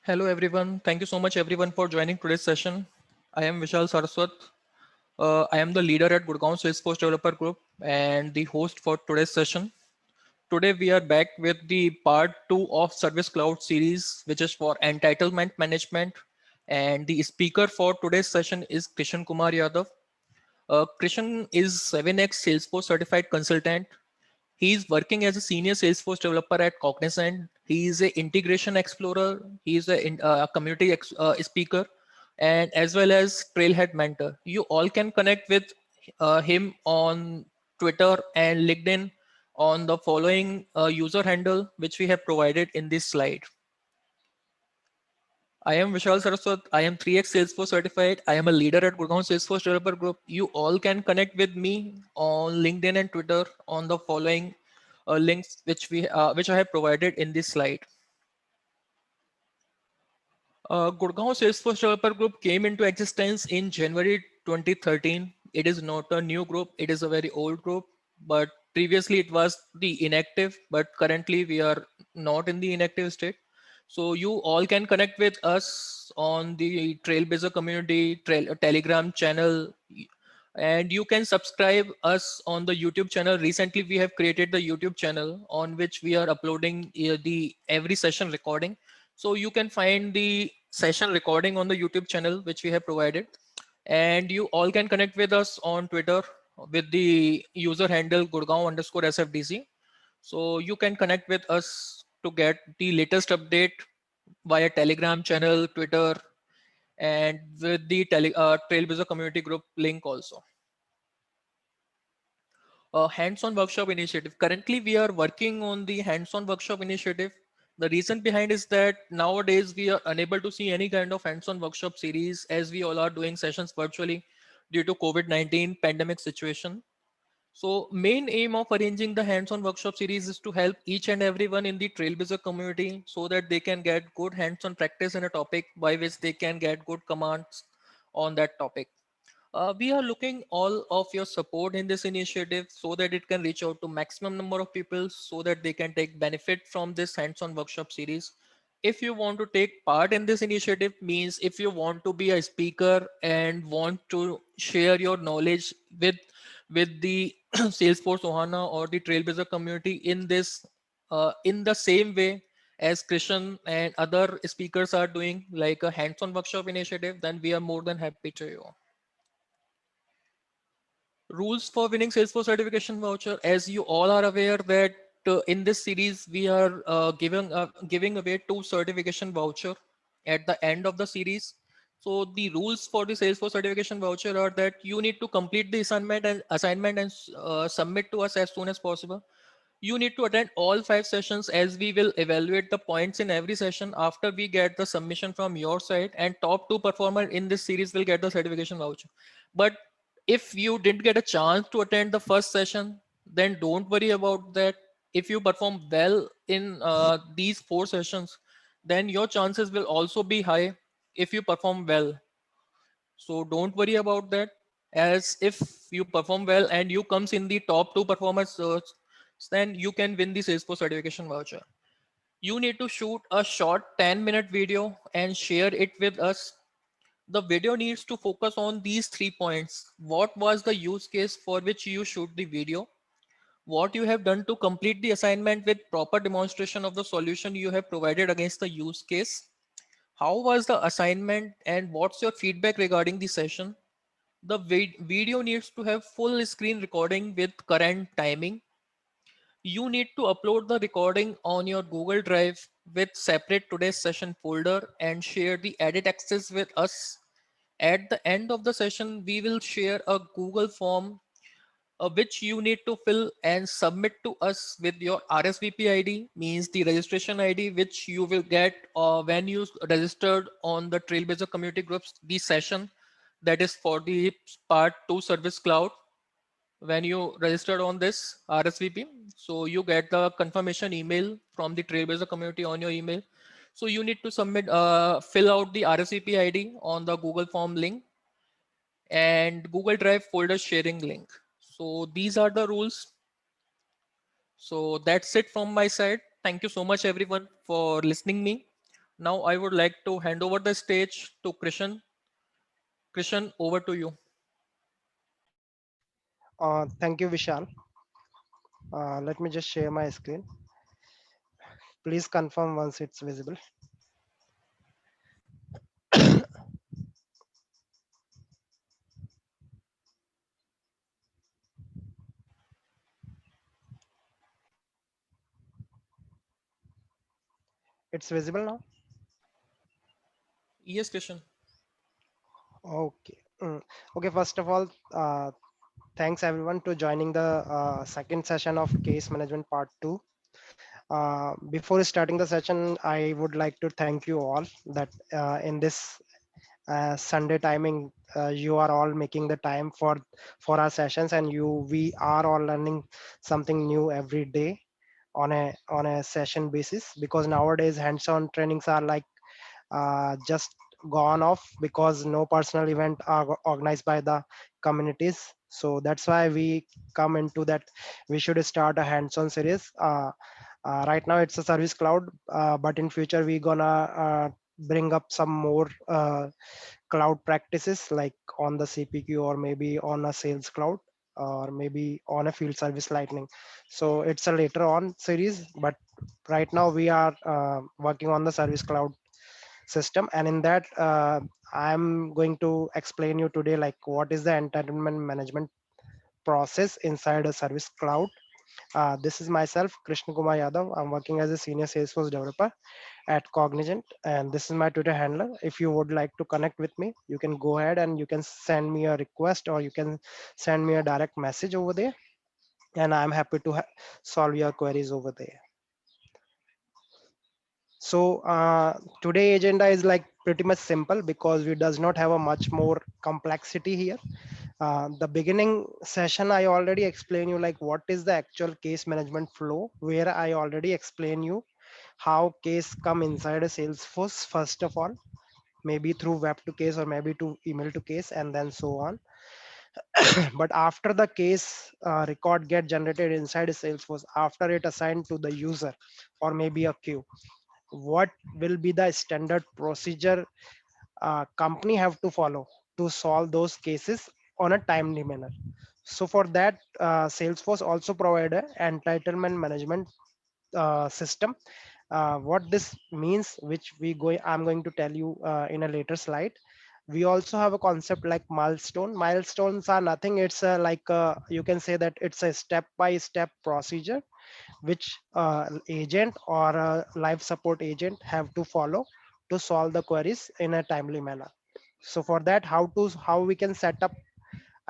Hello everyone. Thank you so much everyone for joining today's session. I am Vishal Saraswat. I am the leader at Gurgaon Salesforce Developer Group and the host for today's session. Today we are back with the part 2 of Service Cloud series, which is for entitlement management. And the speaker for today's session is Kumar Yadav. Krishan is 7x Salesforce certified consultant. He is working as a senior Salesforce developer at Cognizant. He is an integration explorer. He is a community speaker, and as well as Trailhead mentor. You all can connect with him on Twitter and LinkedIn on the following user handle, which we have provided in this slide. I am Vishal Saraswat. I am 3x Salesforce certified. I am a leader at Gurgaon Salesforce Developer Group. You all can connect with me on LinkedIn and Twitter on the following links which I have provided in this slide. Gurgaon Salesforce Developer Group came into existence in January 2013. It is not a new group. It is a very old group, but previously it was the inactive, but currently we are not in the inactive state. So you all can connect with us on the Trailblazer community, Telegram channel, and you can subscribe us on the YouTube channel. Recently, we have created the YouTube channel on which we are uploading the every session recording. So you can find the session recording on the YouTube channel which we have provided, and you all can connect with us on Twitter with the user handle Gurgaon_SFDC. So you can connect with us to get the latest update via Telegram channel, Twitter, and with the Trailblazer community group link also. Hands-on workshop initiative. Currently, we are working on the hands-on workshop initiative. The reason behind is that nowadays we are unable to see any kind of hands-on workshop series as we all are doing sessions virtually due to COVID-19 pandemic situation. So main aim of arranging the hands-on workshop series is to help each and everyone in the Trailblazer community so that they can get good hands-on practice in a topic by which they can get good commands on that topic. We are looking all of your support in this initiative so that it can reach out to maximum number of people so that they can take benefit from this hands-on workshop series. If you want to take part in this initiative, means if you want to be a speaker and want to share your knowledge with the Salesforce Ohana or the Trailblazer community in this in the same way as Krishan and other speakers are doing, like a hands-on workshop initiative, then we are more than happy to you. Rules for winning Salesforce certification voucher. As you all are aware that in this series we are giving away 2 certification voucher at the end of the series. So the rules for the Salesforce certification voucher are that you need to complete the assignment and submit to us as soon as possible. You need to attend all 5 sessions as we will evaluate the points in every session after we get the submission from your side, and top 2 performer in this series will get the certification voucher. But if you didn't get a chance to attend the first session, then don't worry about that. If you perform well in these 4 sessions, then your chances will also be high if you perform well. So don't worry about that, as if you perform well and you comes in the top 2 performers, then you can win the Salesforce certification voucher. You need to shoot a short 10-minute video and share it with us. The video needs to focus on these 3 points. What was the use case for which you shoot the video? What you have done to complete the assignment with proper demonstration of the solution you have provided against the use case? How was the assignment and what's your feedback regarding the session? The video needs to have full screen recording with current timing. You need to upload the recording on your Google Drive with separate today's session folder and share the edit access with us. At the end of the session, we will share a Google form which you need to fill and submit to us with your RSVP ID, means the registration ID, which you will get when you registered on the Trailblazer community groups, the session that is for the part 2 service cloud. When you registered on this RSVP, so you get the confirmation email from the Trailblazer community on your email. So you need to fill out the RSVP ID on the Google form link and Google Drive folder sharing link. So these are the rules. So that's it from my side. Thank you so much everyone for listening me. Now I would like to hand over the stage to Krishan. Krishan, over to you. Thank you, Vishal. Let me just share my screen. Please confirm once it's visible. It's visible now. Yes, Krishan. Okay. Okay. First of all, thanks everyone to joining the second session of Case Management Part 2. Before starting the session, I would like to thank you all that in this Sunday timing, you are all making the time for our sessions, and we are all learning something new every day on a session basis, because nowadays hands-on trainings are like just gone off because no personal event are organized by the communities. So that's why we come into that we should start a hands-on series. Right now it's a service cloud, but in future we gonna bring up some more cloud practices like on the CPQ, or maybe on a sales cloud, or maybe on a field service lightning. So it's a later on series, but right now we are working on the service cloud system, and in that I'm going to explain you today like what is the entitlement management process inside a service cloud. This is myself, Kumar Yadav. I'm working as a senior Salesforce developer at Cognizant, and this is my Twitter handler. If you would like to connect with me, you can go ahead and you can send me a request, or you can send me a direct message over there, and I'm happy to solve your queries over there. So today agenda is like pretty much simple because we does not have a much more complexity here. The beginning session I already explained you like what is the actual case management flow, where I already explain you how case come inside a Salesforce first of all, maybe through web to case or maybe to email to case and then so on. But after the case record get generated inside a Salesforce, after it assigned to the user or maybe a queue, what will be the standard procedure company have to follow to solve those cases on a timely manner. So for that, Salesforce also provide a entitlement management system. What this means, which I'm going to tell you in a later slide. We also have a concept like milestone. Milestones are nothing. It's like you can say that it's a step-by-step procedure which agent or a live support agent have to follow to solve the queries in a timely manner. So for that, how we can set up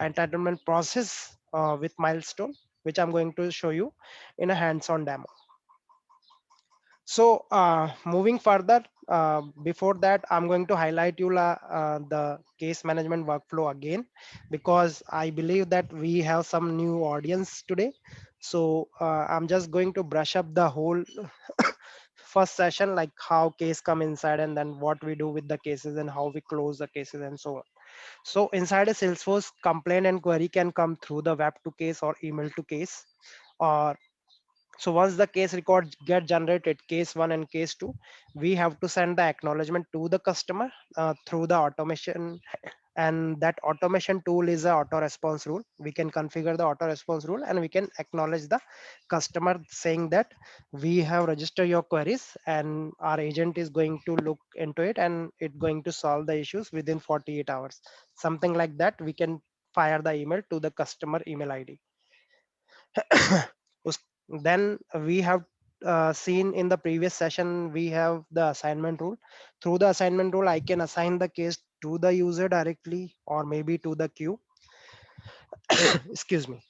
entitlement process with milestone, which I'm going to show you in a hands-on demo. So moving further, before that, I'm going to highlight you the case management workflow again, because I believe that we have some new audience today. So I'm just going to brush up the whole first session, like how case come inside and then what we do with the cases and how we close the cases and so on. So inside a Salesforce, complaint and query can come through the web to case or email to case, or so once the case records get generated, case one and case two, we have to send the acknowledgement to the customer through the automation. And that automation tool is a auto response rule. We can configure the auto response rule and we can acknowledge the customer saying that we have registered your queries and our agent is going to look into it and it going to solve the issues within 48 hours. Something like that, we can fire the email to the customer email ID. Us- Then we have seen in the previous session, we have the assignment rule. Through the assignment rule, I can assign the case to the user directly or maybe to the queue. Excuse me.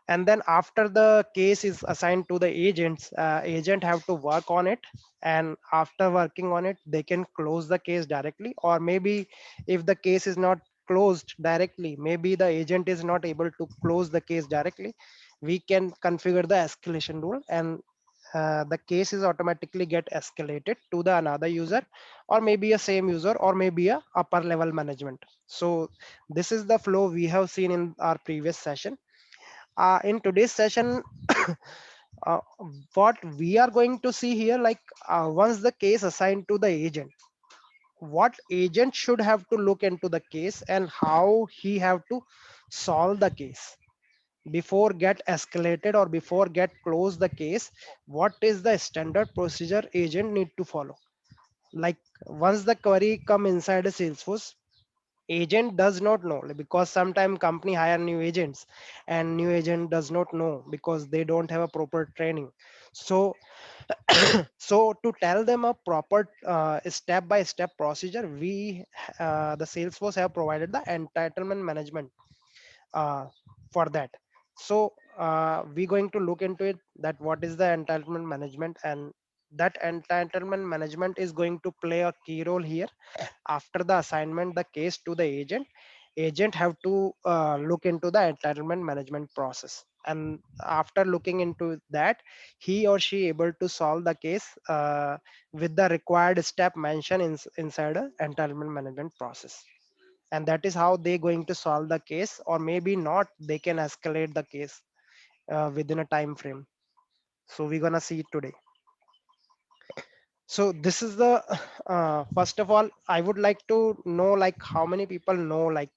And then after the case is assigned to the agents, agent have to work on it, and after working on it they can close the case directly, or maybe if the case is not closed directly, maybe the agent is not able to close the case directly, we can configure the escalation rule, and the case is automatically get escalated to the another user, or maybe a same user, or maybe a upper level management. So this is the flow we have seen in our previous session. In today's session, uh, what we are going to see here, like once the case assigned to the agent, what agent should have to look into the case and how he have to solve the case before get escalated or before get close the case. What is the standard procedure agent need to follow? Like once the query come inside a Salesforce, agent does not know, because sometimes company hire new agents and new agent does not know because they don't have a proper training. So so to tell them a proper step by step procedure, we the Salesforce have provided the entitlement management uh, for that. So we're going to look into it, that what is the entitlement management, and that entitlement management is going to play a key role here. After the assignment the case to the agent have to look into the entitlement management process, and after looking into that, he or she able to solve the case with the required step mentioned inside a entitlement management process. And that is how they going to solve the case, or maybe not, they can escalate the case within a time frame. So we're gonna see it today. So this is the first of all, I would like to know, like how many people know like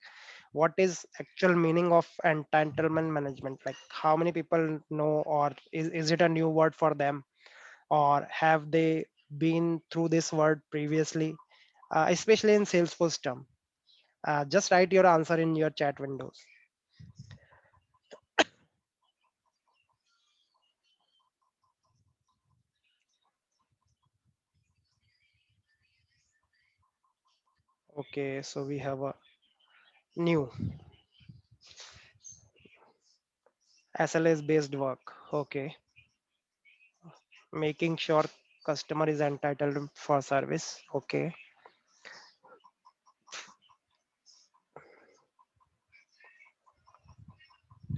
what is actual meaning of entitlement management. Like how many people know, or is it a new word for them, or have they been through this word previously, especially in Salesforce term. Just write your answer in your chat windows. Okay, so we have a new SLS based work. Okay, making sure customer is entitled for service. Okay,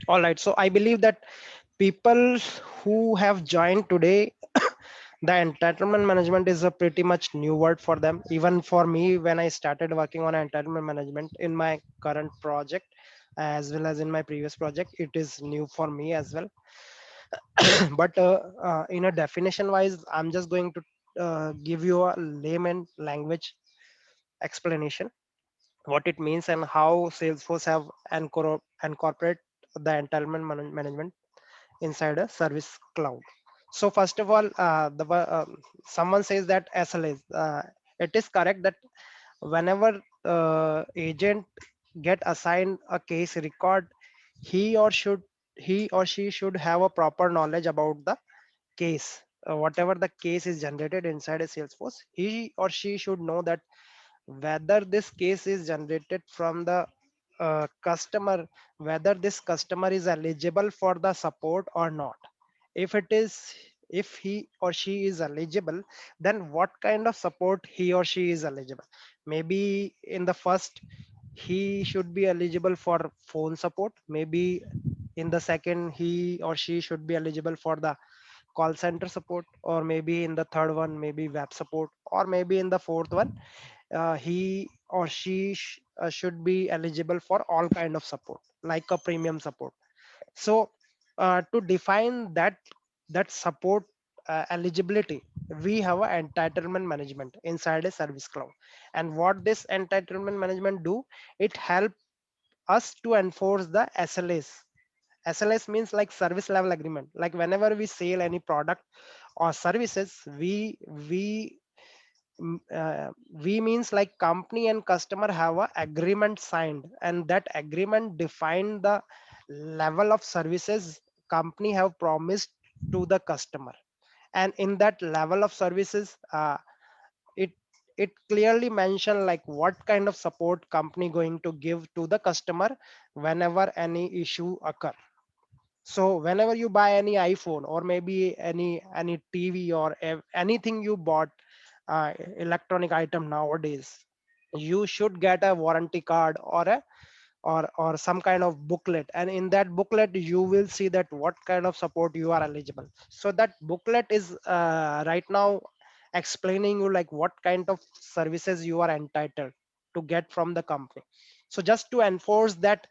all right. So I believe that people who have joined today, the entitlement management is a pretty much new word for them. Even for me, when I started working on entitlement management in my current project as well as in my previous project, it is new for me as well. But in a definition wise, I'm just going to give you a layman language explanation what it means and how Salesforce have incorporate the entitlement management inside a service cloud. So first of all, someone says that SLAs, it is correct that whenever agent get assigned a case record, he or should he or she should have a proper knowledge about the case. Whatever the case is generated inside a Salesforce, he or she should know that whether this case is generated from the customer, whether this customer is eligible for the support or not. If it is, if he or she is eligible, then what kind of support he or she is eligible? Maybe in the first, he should be eligible for phone support. Maybe in the second, he or she should be eligible for the call center support, or maybe in the third one, maybe web support, or maybe in the fourth one, he or she should be eligible for all kind of support like a premium support. So to define that support eligibility, we have a entitlement management inside a service cloud. And what this entitlement management do, it help us to enforce the SLS means like service level agreement. Like whenever we sell any product or services, we we means like company and customer have a agreement signed, and that agreement define the level of services company have promised to the customer. And in that level of services, it it clearly mention like what kind of support company going to give to the customer whenever any issue occur. So whenever you buy any iPhone, or maybe any TV, or anything you bought, electronic item nowadays, you should get a warranty card, or some kind of booklet, and in that booklet you will see that what kind of support you are eligible. So that booklet is right now explaining you like what kind of services you are entitled to get from the company. So just to enforce that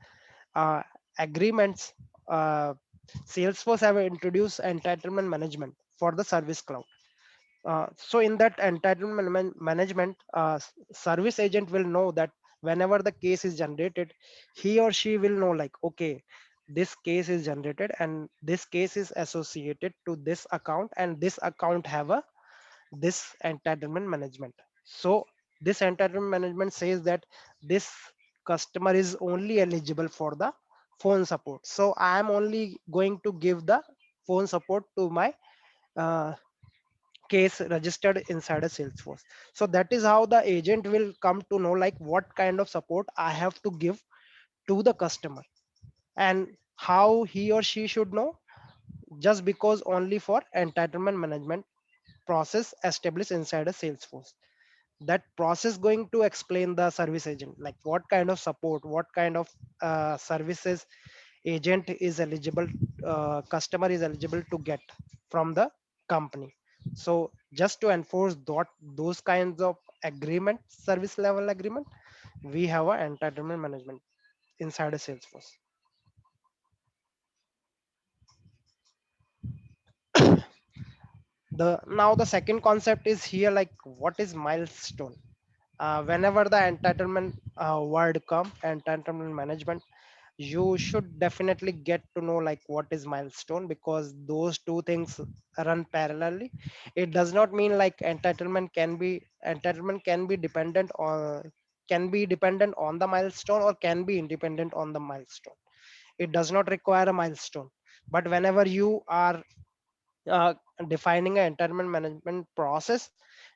uh, agreements, uh, Salesforce have introduced entitlement management for the service cloud. So in that entitlement management, service agent will know that whenever the case is generated, he or she will know like, okay, this case is generated and this case is associated to this account, and this account have a this entitlement management. So this entitlement management says that this customer is only eligible for the phone support. So I am only going to give the phone support to my uh, case registered inside a Salesforce. So that is how the agent will come to know like what kind of support I have to give to the customer, and how he or she should know, just because only for entitlement management process established inside a Salesforce. That process going to explain the service agent like what kind of support, what kind of services agent is eligible, customer is eligible to get from the company. So just to enforce those kinds of agreement, service level agreement, we have a entitlement management inside a Salesforce. The now the second concept is here, like what is milestone. Whenever the entitlement word come, entitlement management, you should definitely get to know like what is milestone, because those two things run parallelly. It does not mean like entitlement can be dependent on, can be dependent on the milestone or can be independent on the milestone. It does not require a milestone. But whenever you are uh, defining an entitlement management process,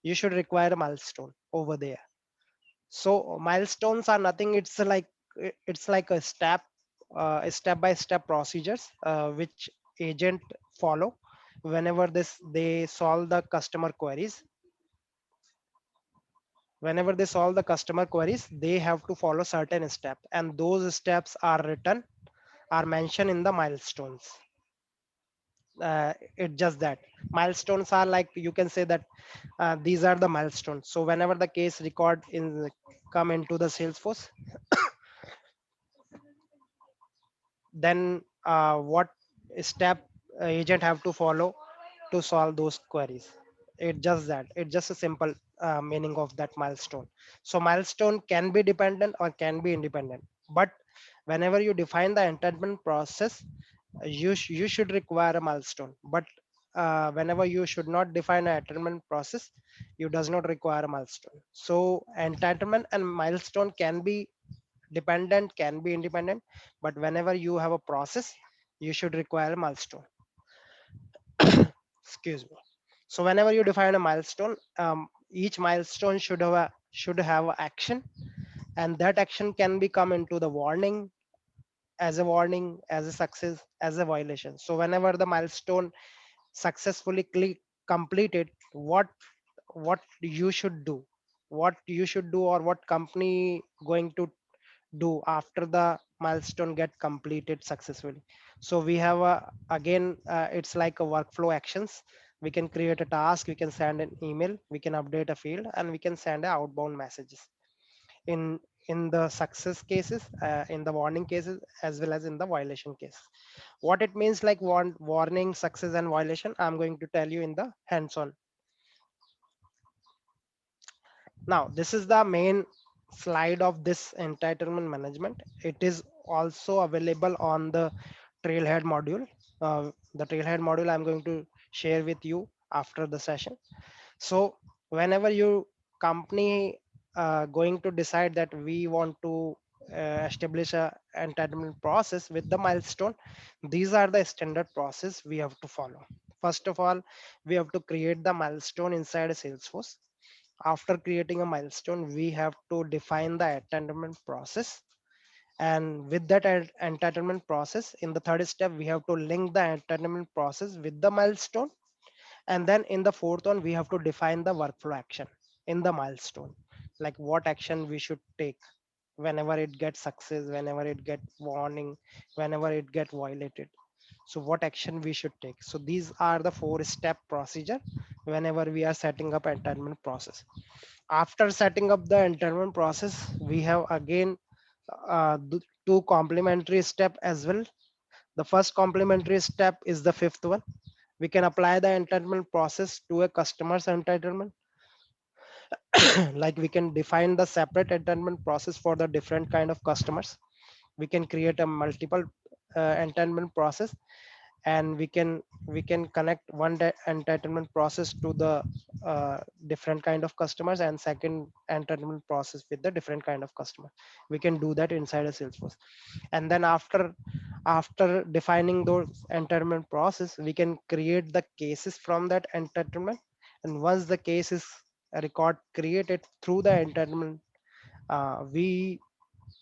you should require a milestone over there. So milestones are nothing, it's like a step by step procedures which agent follow whenever this they solve the customer queries. Whenever they solve the customer queries, they have to follow certain steps, and those steps are written, are mentioned in the milestones. It just that milestones are like, you can say that these are the milestones. So whenever the case record in come into the Salesforce, then what step agent have to follow to solve those queries. It just that, it's just a simple meaning of that milestone. So milestone can be dependent or can be independent, but whenever you define the entitlement process, you should require a milestone. But whenever you should not define an entitlement process, you does not require a milestone. So entitlement and milestone can be dependent, can be independent, but whenever you have a process, you should require a milestone. Excuse me. So whenever you define a milestone, each milestone should have a action, and that action can be come into the warning, as a warning, as a success, as a violation. So whenever the milestone successfully completed, what you should do, what you should do, or what company going to do after the milestone get completed successfully. So we have a, again it's like a workflow actions. We can create a task, we can send an email, we can update a field, and we can send outbound messages in the success cases, in the warning cases, as well as in the violation case. What it means like warning, success, and violation, I'm going to tell you in the hands-on. Now, this is the main slide of this entitlement management. It is also available on the Trailhead module. The Trailhead module I'm going to share with you after the session. So, whenever you company going to decide that we want to establish a entitlement process with the milestone, these are the standard process we have to follow. First of all, we have to create the milestone inside a Salesforce. After creating a milestone, we have to define the entitlement process, and with that entitlement process, in the third step, we have to link the entitlement process with the milestone, and then in the fourth one, we have to define the workflow action in the milestone, like what action we should take whenever it gets success, whenever it get warning, whenever it get violated. So what action we should take. So these are the four step procedure whenever we are setting up entitlement process. After setting up the entitlement process, we have again two complementary step as well. The first complementary step is the fifth one. We can apply the entitlement process to a customer's entitlement. Like we can define the separate entitlement process for the different kind of customers. We can create a multiple entitlement process, and we can connect one entitlement process to the uh, different kind of customers, and second entitlement process with the different kind of customer. We can do that inside a Salesforce. And then after defining those entitlement process, we can create the cases from that entitlement. And once the case is a record created through the entitlement, we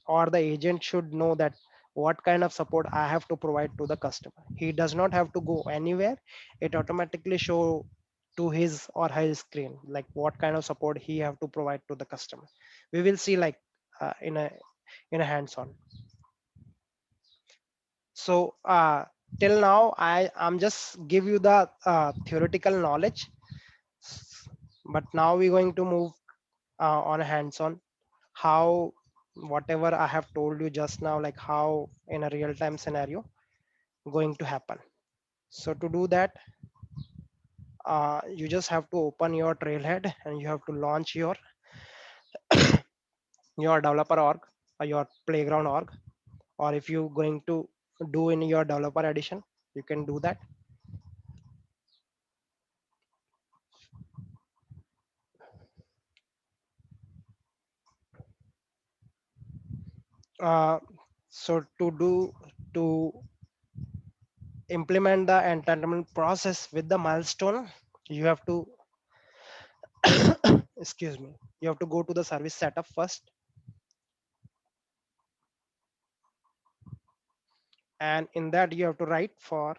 or the agent should know that what kind of support I have to provide to the customer. He does not have to go anywhere. It automatically show to his or her screen like what kind of support he have to provide to the customer. We will see like in a hands-on. So till now I'm just give you the theoretical knowledge, but now we're going to move on a hands-on how whatever I have told you just now, like how in a real-time scenario going to happen. So to do that, you just have to open your trailhead and you have to launch your developer org or your playground org, or if you going to do in your developer edition, you can do that. uh, so to implement the entitlement process with the milestone, you have to excuse me, you have to go to the service setup first, and in that you have to write for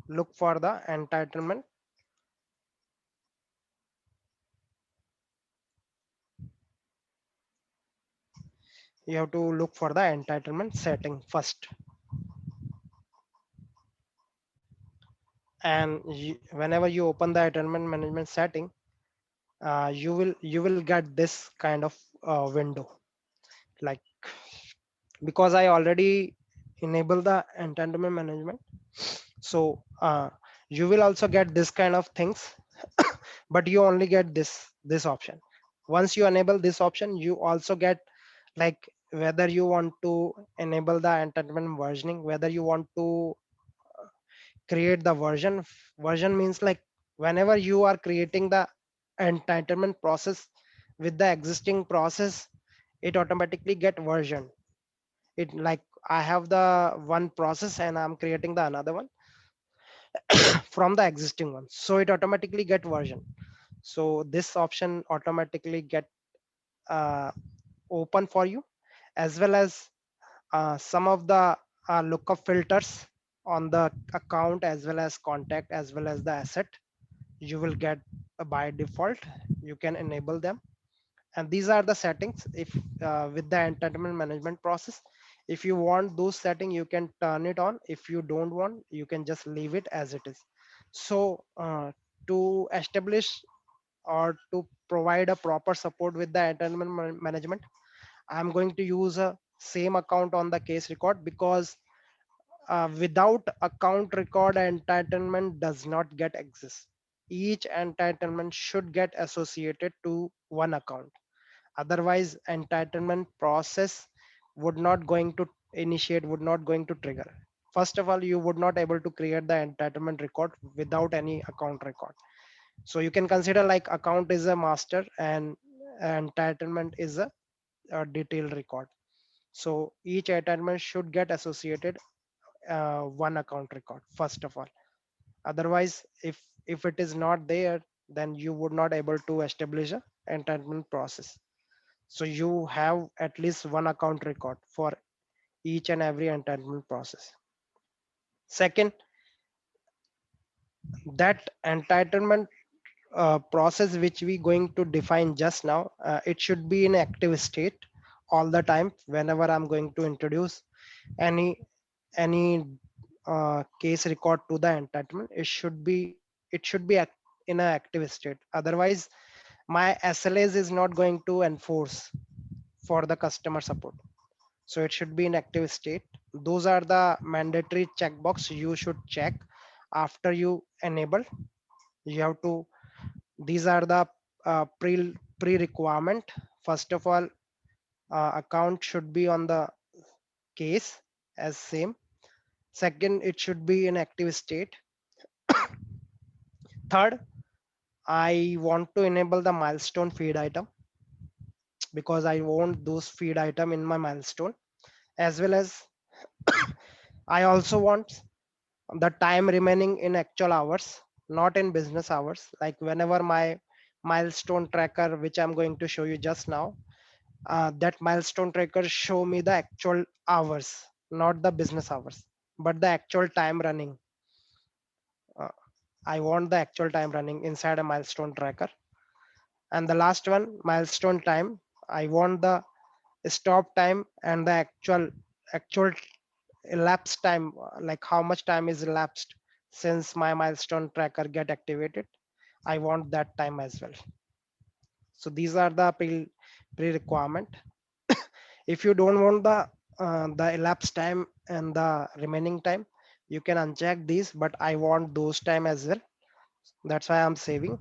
look for the entitlement. You have to look for the entitlement setting first, and whenever you open the entitlement management setting, you will get this kind of window. Like, because I already enable the entitlement management, so you will also get this kind of things. But you only get this option. Once you enable this option, you also get like whether you want to enable the entitlement versioning, whether you want to create the version means like whenever you are creating the entitlement process with the existing process, it automatically get version. It like I have the one process and I'm creating the another one from the existing one, so it automatically get version. So this option automatically get uh, open for you, as well as some of the lookup filters on the account, as well as contact, as well as the asset, you will get by default. You can enable them, and these are the settings. If with the entitlement management process, if you want those setting, you can turn it on. If you don't want, you can just leave it as it is. So to establish or to provide a proper support with the entitlement management, I'm going to use a same account on the case record, because without account record, entitlement does not get exist. Each entitlement should get associated to one account. Otherwise, entitlement process would not going to initiate, would not going to trigger. First of all, you would not able to create the entitlement record without any account record. So you can consider like account is a master and entitlement is a detailed record. So each entitlement should get associated one account record first of all. Otherwise, if it is not there, then you would not able to establish a entitlement process. So you have at least one account record for each and every entitlement process. Second, that entitlement process which we going to define just now, it should be in active state all the time. Whenever I'm going to introduce any case record to the entitlement, it should be in an active state. Otherwise, my SLAs is not going to enforce for the customer support. So it should be in active state. Those are the mandatory checkbox you should check after you enable. You have to, these are the pre requirement. First of all, account should be on the case as same. Second, it should be in active state. Third, I want to enable the milestone feed item because I want those feed item in my milestone, as well as I also want the time remaining in actual hours, not in business hours. Like whenever my milestone tracker, which I'm going to show you just now, that milestone tracker show me the actual hours, not the business hours, but the actual time running. Uh, I want the actual time running inside a milestone tracker. And the last one, milestone time, I want the stop time and the actual elapsed time, like how much time is elapsed since my milestone tracker get activated. I want that time as well. So these are the pre-requirement. If you don't want the elapsed time and the remaining time, you can uncheck these, but I want those time as well. That's why I'm saving.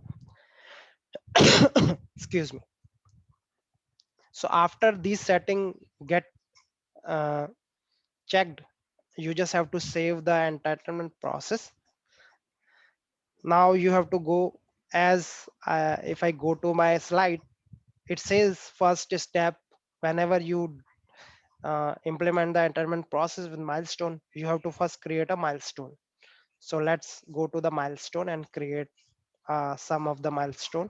Excuse me. So after these setting get uh, checked, you just have to save the entitlement process. Now you have to go, as if I go to my slide, it says first step. Whenever you implement the entitlement process with milestone, you have to first create a milestone. So let's go to the milestone and create some of the milestone.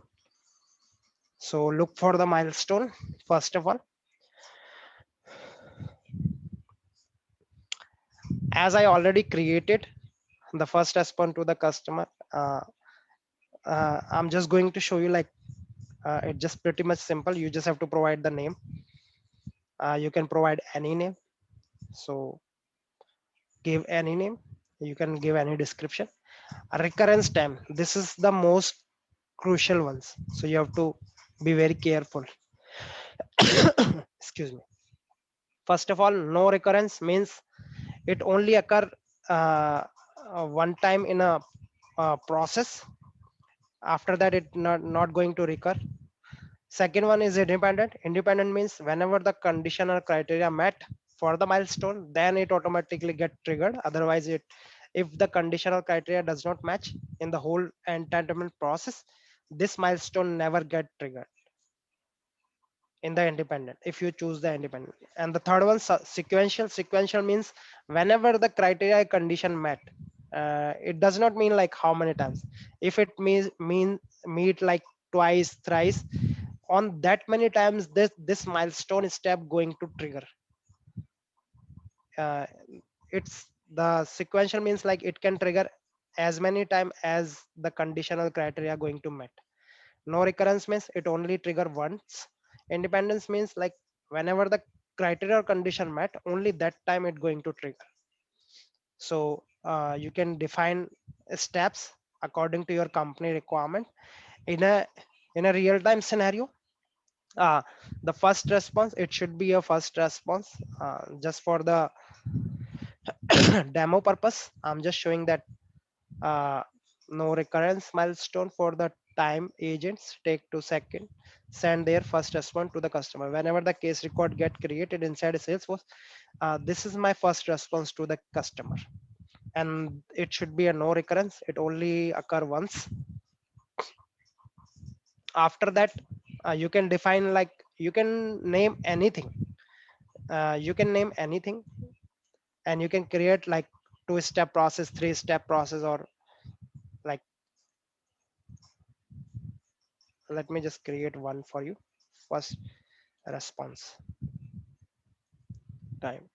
So look for the milestone. First of all, as I already created the first response to the customer, I'm just going to show you, like it's just pretty much simple. You just have to provide the name. You can provide any name. So give any name. You can give any description. A recurrence time. This is the most crucial ones. So you have to be very careful. Excuse me. First of all, no recurrence means it only occur one time in a process. After that, it not going to recur. Second one is independent. Independent means whenever the condition or criteria met for the milestone, then it automatically get triggered. Otherwise, it, if the condition or criteria does not match in the whole entitlement process, this milestone never get triggered in the independent if you choose the independent. And the third one, sequential. Sequential means whenever the criteria condition met. It does not mean like how many times. If it mean meet like twice, thrice, on that many times this milestone step going to trigger. uh, it's the sequential means like it can trigger as many time as the conditional criteria going to met. No recurrence means it only trigger once. Independence means like whenever the criteria or condition met, only that time it going to trigger. So you can define steps according to your company requirement. In a real-time scenario, uh, the first response, it should be a first response. Just for the demo purpose, I'm just showing that uh, no recurrence milestone for the time agents take 2 seconds, send their first response to the customer. Whenever the case record get created inside a Salesforce, this is my first response to the customer, and it should be a no recurrence. It only occur once. After that, you can define, like you can name anything. You can name anything, and you can create like 2-step process, 3-step process, or like, let me just create one for you. First response time.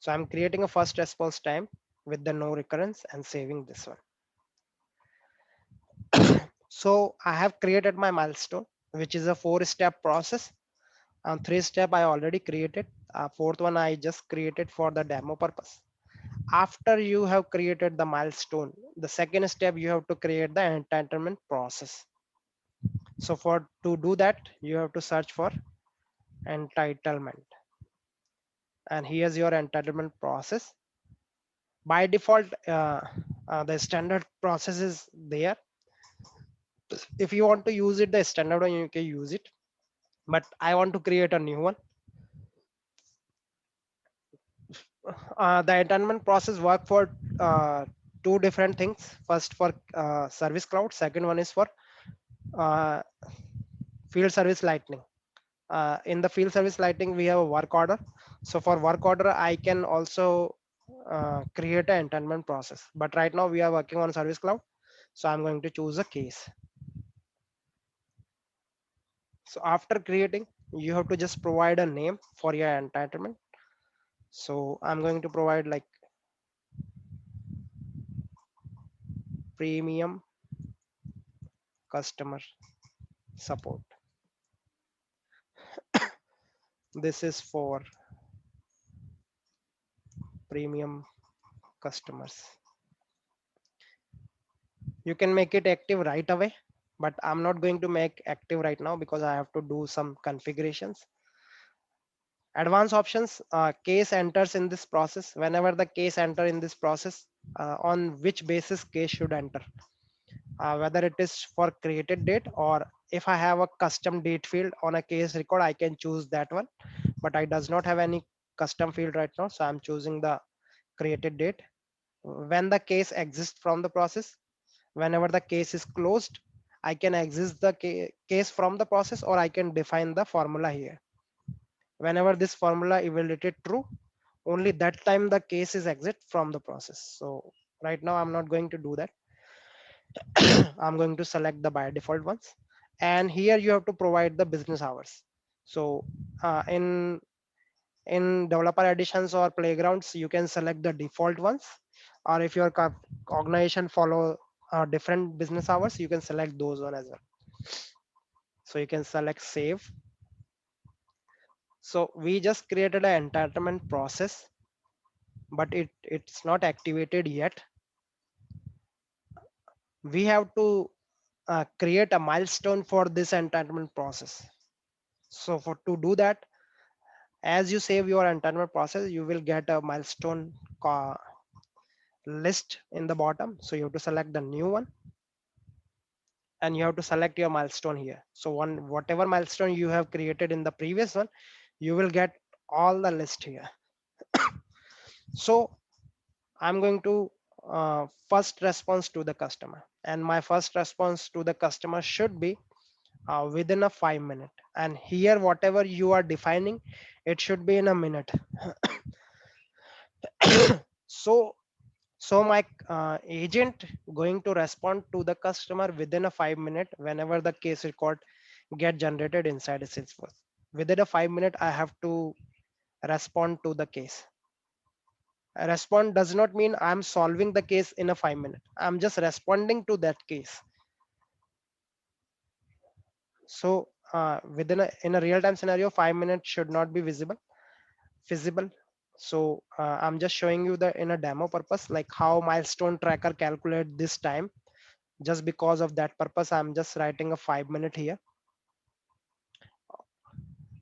So I'm creating a first response time with the no recurrence and saving this one. So I have created my milestone, which is a 4-step process, and 3-step I already created. Fourth one I just created for the demo purpose. After you have created the milestone, the second step, you have to create the entitlement process. So for to do that, you have to search for entitlement. and here's your entitlement process. By default, the standard process is there. If you want to use it, the standard one, you can use it, but I want to create a new one. The entitlement process work for two different things. First for service cloud, second one is for uh, field service lightning. In the field service lighting, we have a work order. So for work order, I can also create an entitlement process. But right now we are working on service cloud. So I'm going to choose a case. So after creating, you have to just provide a name for your entitlement. So I'm going to provide like premium customer support. This is for premium customers. You can make it active right away, but I'm not going to make active right now because I have to do some configurations. Advanced options, case enters in this process. Whenever the case enter in this process, on which basis case should enter, whether it is for created date, or if I have a custom date field on a case record, I can choose that one, but I does not have any custom field right now, so I'm choosing the created date. When the case exists from the process, whenever the case is closed, I can exit the case from the process, or I can define the formula here. Whenever this formula evaluated true, only that time the case is exit from the process. So right now I'm not going to do that. I'm going to select the by default ones, and here you have to provide the business hours. So in developer editions or playgrounds, you can select the default ones, or if your organization follow different business hours, you can select those one as well. So you can select save. So we just created an entitlement process, but it's not activated yet. We have to create a milestone for this entitlement process. So for to do that, as you save your entitlement process, you will get a milestone list in the bottom. So you have to select the new one, and you have to select your milestone here. So one whatever milestone you have created in the previous one, you will get all the list here. So I'm going to first response to the customer, and my first response to the customer should be within a 5 minute. And here, whatever you are defining, it should be in a minute. so so my agent going to respond to the customer within a 5 minute whenever the case record get generated inside a Salesforce. Within a 5 minute, I have to respond to the case. A respond does not mean I'm solving the case in a 5 minute. I'm just responding to that case. So within in a real-time scenario, 5 minutes should not be feasible. So I'm just showing you the in a demo purpose, like how Milestone Tracker calculate this time. Just because of that purpose, I'm just writing a 5 minute here.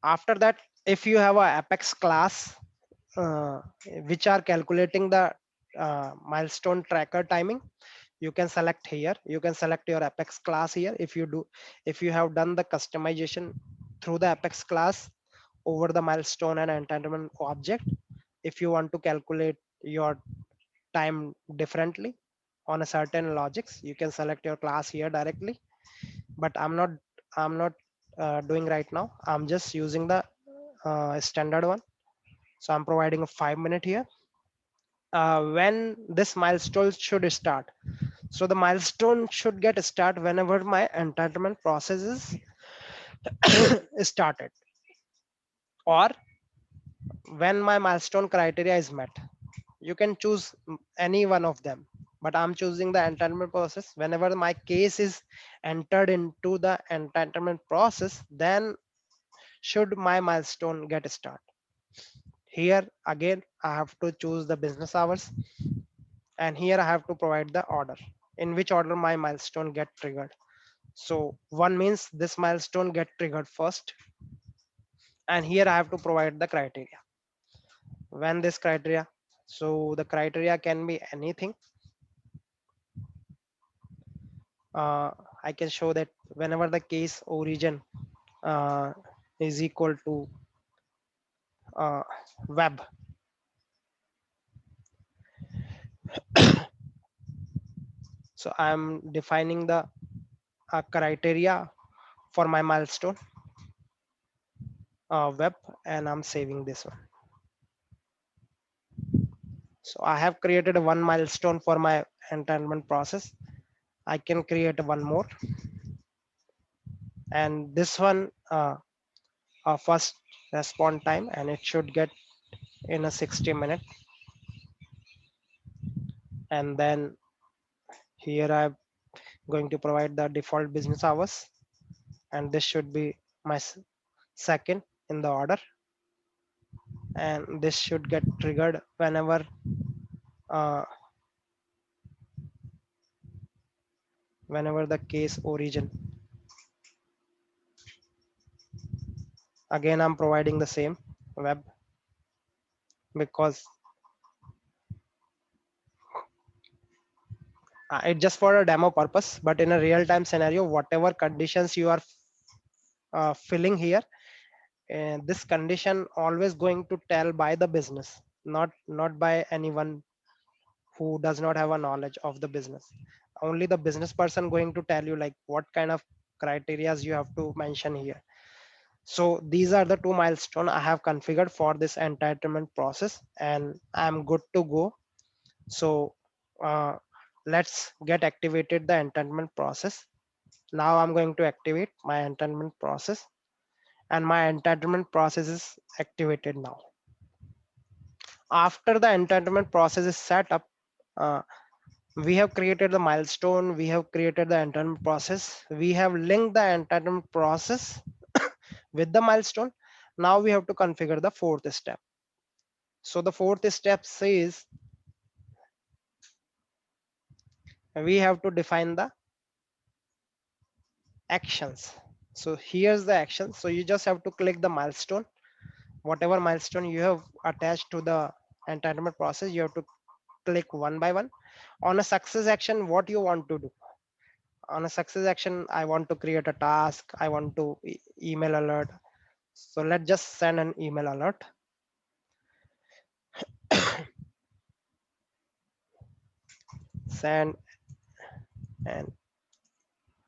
After that, if you have a Apex class uh, which are calculating the milestone tracker timing, you can select here. You can select your Apex class here. If you have done the customization through the Apex class over the milestone and entitlement object, if you want to calculate your time differently on a certain logics, you can select your class here directly. But I'm not doing right now. I'm just using the standard one. So I'm providing a 5 minute here. When this milestone should start. So the milestone should get start whenever my entitlement process is started, or when my milestone criteria is met. You can choose any one of them, but I'm choosing the entitlement process. Whenever my case is entered into the entitlement process, then should my milestone get start. Here again, I have to choose the business hours, and here I have to provide the order, in which order my milestone get triggered. So one means this milestone get triggered first, and here I have to provide the criteria. when this criteria, so the criteria can be anything. I can show that whenever the case origin uh, is equal to uh, web, so I'm defining the criteria for my milestone web, and I'm saving this one. So I have created one milestone for my entitlement process. I can create one more, and this one first response time, and it should get in a 60 minute. And then here I'm going to provide the default business hours, and this should be my second in the order, and this should get triggered uh, whenever the case origin. Again, I'm providing the same web, because it's just for a demo purpose, but in a real-time scenario, whatever conditions you are filling here, and this condition always going to tell by the business, not by anyone who does not have a knowledge of the business. Only the business person going to tell you like what kind of criterias you have to mention here. So these are the two milestones I have configured for this entitlement process, and I'm good to go. So uh, let's get activated the entitlement process. Now I'm going to activate my entitlement process, and my entitlement process is activated now. After the entitlement process is set up, uh, we have created the milestone, we have created the entitlement process, we have linked the entitlement process with the milestone. Now we have to configure the fourth step. So the fourth step says we have to define the actions. So here's the action. So you just have to click the milestone, whatever milestone you have attached to the entitlement process, you have to click one by one. On a success action, what you want to do? On a success action, I want to create a task, I want to email alert. So let's just send an email alert. Send, and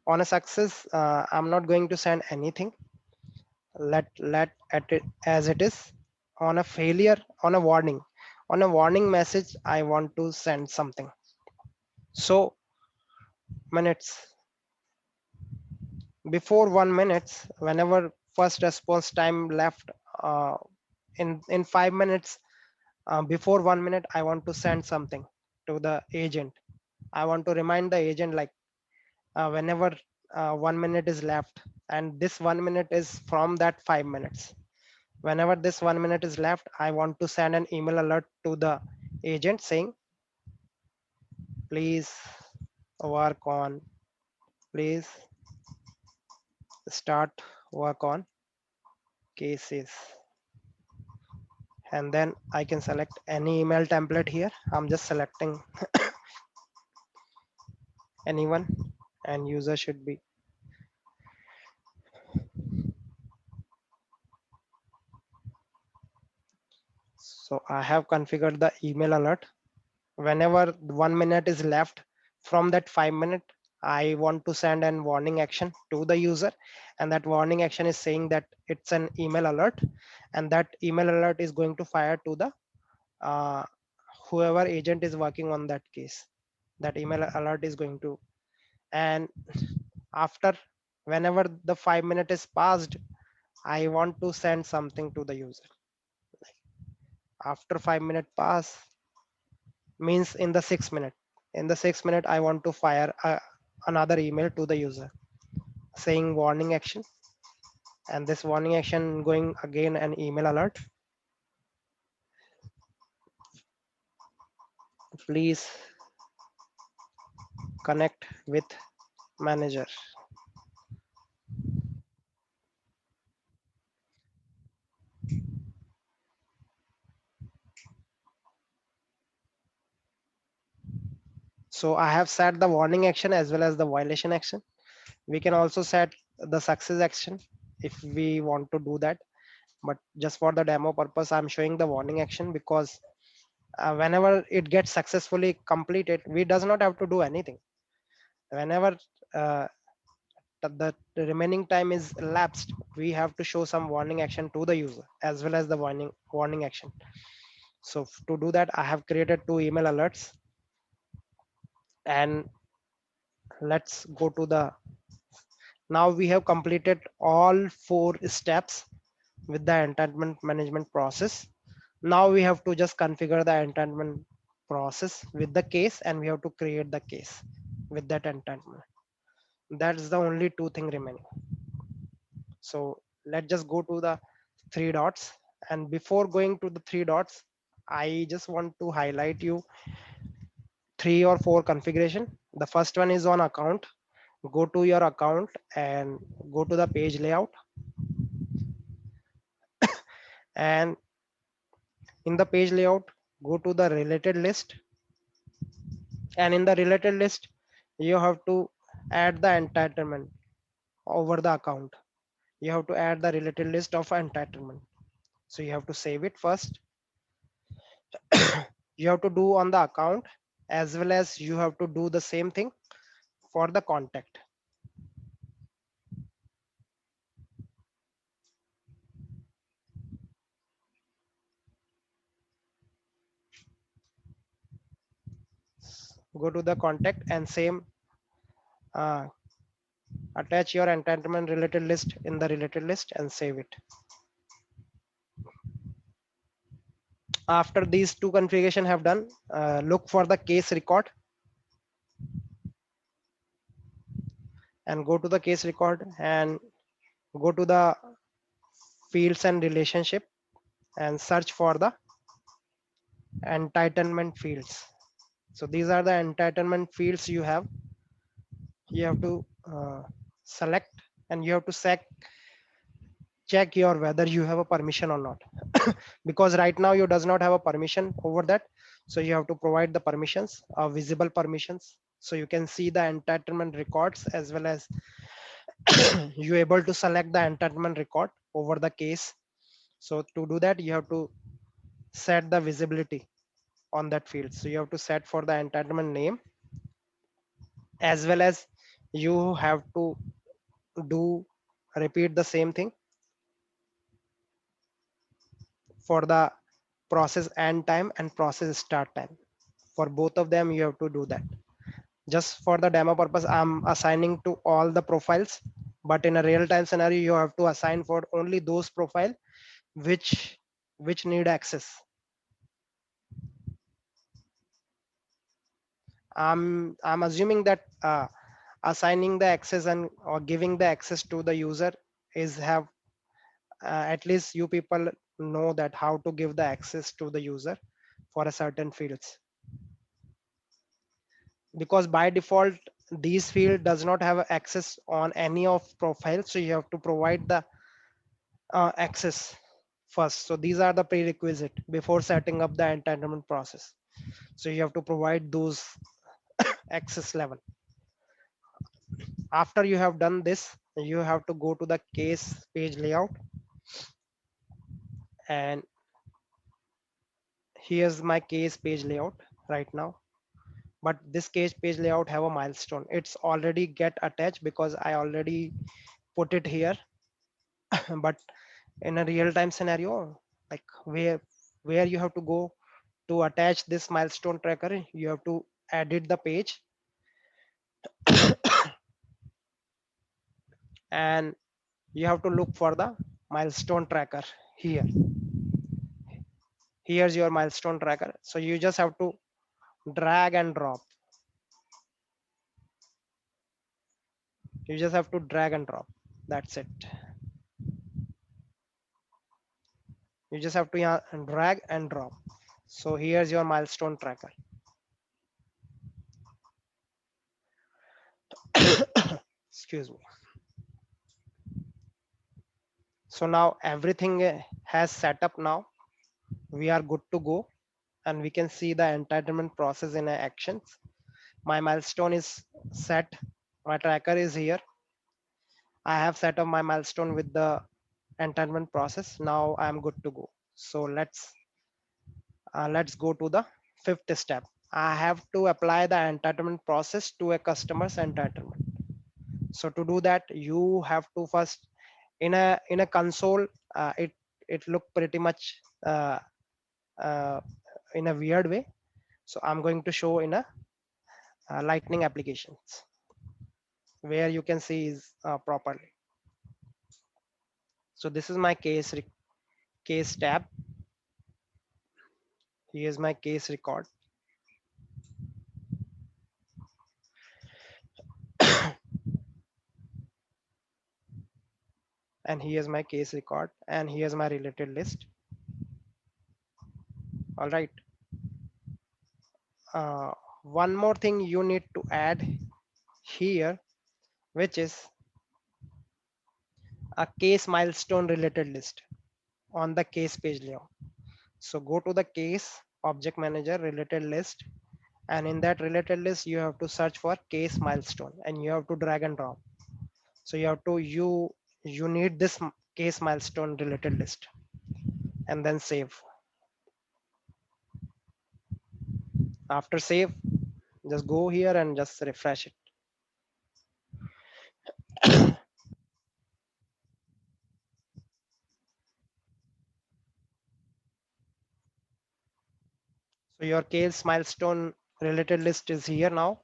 on a success, I'm not going to send anything. Let at it as it is. On a failure, on a warning message, I want to send something. So minutes, before 1 minute, whenever first response time left, uh, in 5 minutes, before 1 minute, I want to send something to the agent. I want to remind the agent like whenever 1 minute is left, and this 1 minute is from that 5 minutes. Whenever this 1 minute is left, I want to send an email alert to the agent saying, please work on, please start work on cases. And then I can select any email template here. I'm just selecting anyone, and user should be. So I have configured the email alert. Whenever 1 minute is left from that 5 minute, I want to send an warning action to the user, and that warning action is saying that it's an email alert, and that email alert is going to fire to the uh, whoever agent is working on that case. That email alert is going to, and after, whenever the 5 minute is passed, I want to send something to the user. After 5 minute pass, means in the 6 minute, in the 6 minute, I want to fire another email to the user saying warning action, and this warning action going again an email alert, please connect with manager. So I have set the warning action as well as the violation action. We can also set the success action if we want to do that, but just for the demo purpose I'm showing the warning action, because whenever it gets successfully completed, we does not have to do anything. Whenever uh, the remaining time is elapsed, we have to show some warning action to the user as well as the warning action. So to do that, I have created two email alerts, and let's go to the, now we have completed all 4 steps with the entitlement management process. Now we have to just configure the entitlement process with the case, and we have to create the case with that entitlement. That's the only two thing remaining. So let's just go to the 3 dots. And before going to the 3 dots, I just want to highlight you 3 or 4 configuration. The first one is on account. Go to your account and go to the page layout, and in the page layout, go to the related list, and in the related list you have to add the entitlement over the account. You have to add the related list of entitlement. So you have to save it first. You have to do on the account, as well as you have to do the same thing for the contact. Go to the contact and same, uh, attach your entitlement related list in the related list and save it. After these two configuration have done, look for the case record and go to the case record and go to the fields and relationship and search for the entitlement fields. So these are the entitlement fields you have. You have to select, and you have to check your whether you have a permission or not. Because right now you does not have a permission over that. So you have to provide the permissions, visible permissions, so you can see the entitlement records, as well as you able to select the entitlement record over the case. So to do that, you have to set the visibility on that field. So you have to set for the entitlement name, as well as you have to do repeat the same thing for the process end time and process start time. For both of them, you have to do that. Just for the demo purpose, I'm assigning to all the profiles, but in a real-time scenario, you have to assign for only those profile which need access. I'm assuming that assigning the access and or giving the access to the user is have, at least you people know that how to give the access to the user for a certain fields, because by default these field does not have access on any of profiles, so you have to provide the access first. So these are the prerequisite before setting up the entitlement process. So you have to provide those access level. After you have done this, you have to go to the case page layout, and here's my case page layout right now. But this case page layout have a milestone. It's already get attached because I already put it here. But in a real-time scenario, like where you have to go to attach this milestone tracker, you have to edit the page, and you have to look for the milestone tracker here. Here's your milestone tracker. So you just have to drag and drop. You just have to drag and drop. That's it. You just have to, yeah, drag and drop. So here's your milestone tracker. Excuse me. So now everything has set up now. We are good to go, and we can see the entitlement process in actions. My milestone is set. My tracker is here. I have set up my milestone with the entitlement process. Now I am good to go. So let's go to the fifth step. I have to apply the entitlement process to a customer's entitlement. So to do that, you have to first in a console. It look pretty much uh, in a weird way. So I'm going to show in a lightning applications where you can see is properly. So this is my case tab. Here's my case record. And here's my case record, and here's my related list. All right. uh, One more thing you need to add here, which is a case milestone related list on the case page layout. So go to the case object manager related list, and in that related list you have to search for case milestone, and you have to drag and drop. So you need this case milestone related list, and then save. After save, just go here and just refresh it. So your case milestone related list is here now.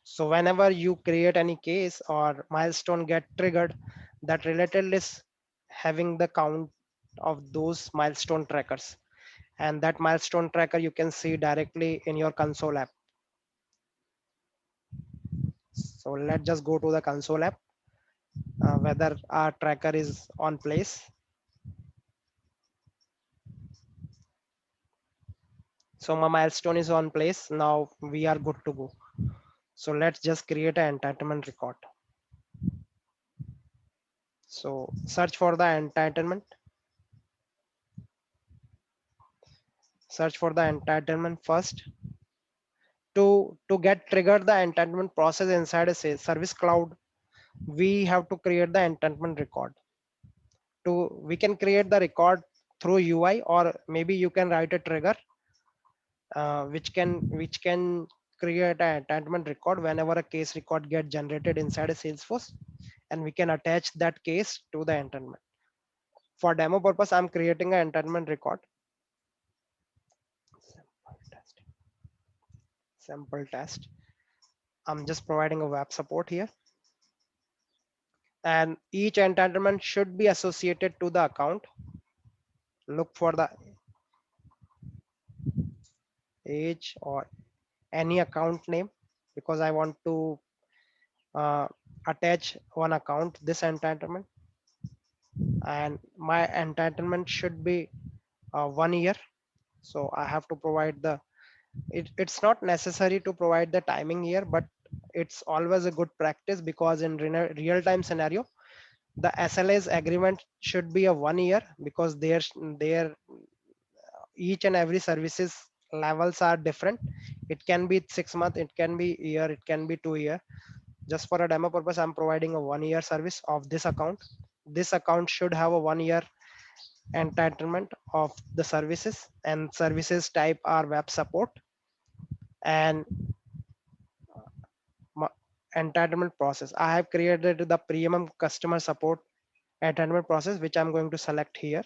So whenever you create any case or milestone get triggered, that related list having the count of those milestone trackers, and that milestone tracker you can see directly in your console app. So let's just go to the console app, whether our tracker is on place. So my milestone is on place. Now we are good to go. So let's just create an entitlement record. So search for the entitlement. Search for the entitlement first. To get triggered the entitlement process inside a service cloud, we have to create the entitlement record. We can create the record through UI, or maybe you can write a trigger which can create an entitlement record whenever a case record get generated inside a Salesforce, and we can attach that case to the entitlement. For demo purpose, I'm creating an entitlement record. Sample test. I'm just providing a web support here, and each entitlement should be associated to the account. Look for the age or any account name, because I want to uh, attach one account this entitlement, and my entitlement should be 1 year. So I have to provide it's not necessary to provide the timing here, but it's always a good practice, because in real-time scenario the SLA's agreement should be a 1 year, because their each and every services levels are different. It can be 6 months, it can be year, it can be 2 year. Just for a demo purpose, I'm providing a 1 year service of this account. This account should have a 1 year entitlement of the services, and services type are web support, and entitlement process. I have created the premium customer support entitlement process, which I'm going to select here.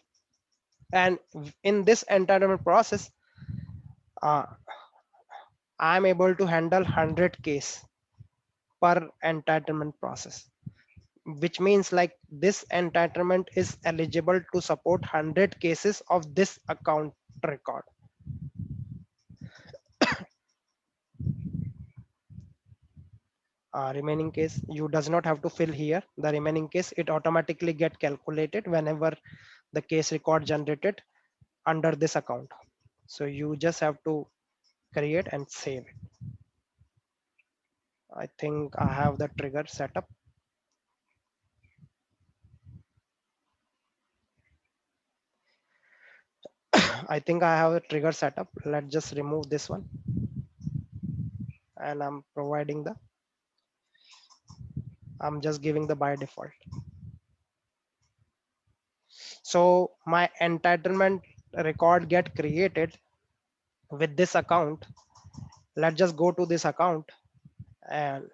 And in this entitlement process, uh, I'm able to handle 100 case per entitlement process, which means like this entitlement is eligible to support 100 cases of this account record. Remaining case, you does not have to fill here the remaining case. It automatically get calculated whenever the case record generated under this account. So you just have to create and save it. I think I have the trigger set up. I think I have a trigger setup. Let's just remove this one, and I'm just giving the by default. So my entitlement record get created with this account. Let's just go to this account, and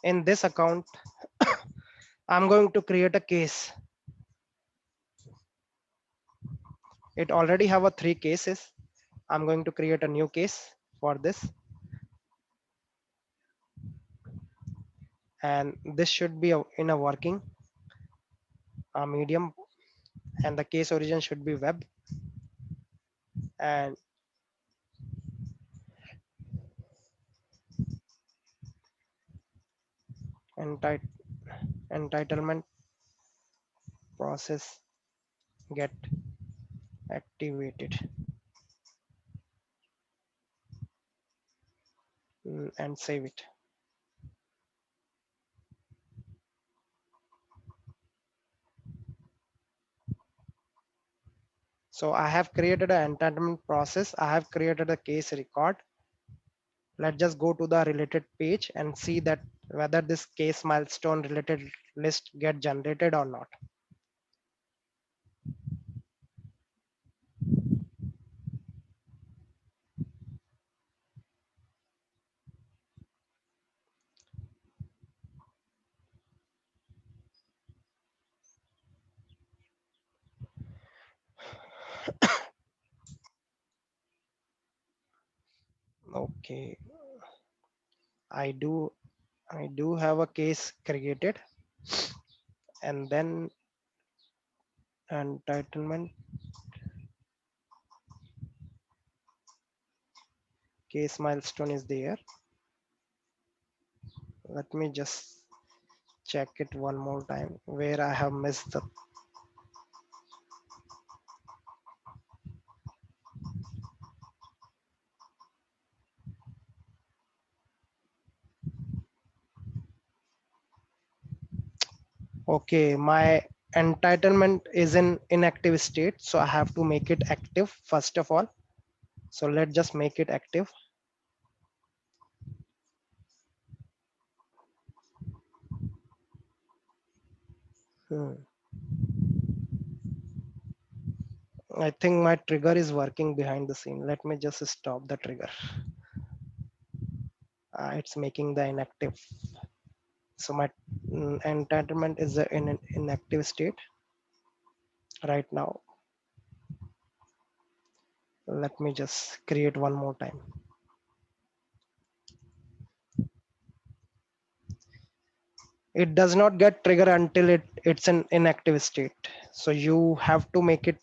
in this account I'm going to create a case. It already have a 3 cases. I'm going to create a new case for this, and this should be in a working medium, and the case origin should be web, and enti- entitlement process get activated. And save it. So I have created an entitlement process. I have created a case record. Let's just go to the related page and see that whether this case milestone related list get generated or not. Okay, I do I do have a case created, and then entitlement case milestone is there. Let me just check it one more time where I have missed the. Okay, my entitlement is in inactive state, so I have to make it active first of all. So let's just make it active. Hmm. I think my trigger is working behind the scene. Let me just stop the trigger. It's making the inactive. So my entitlement is in an inactive state right now. Let me just create one more time. It does not get trigger until it's in inactive state. So you have to make it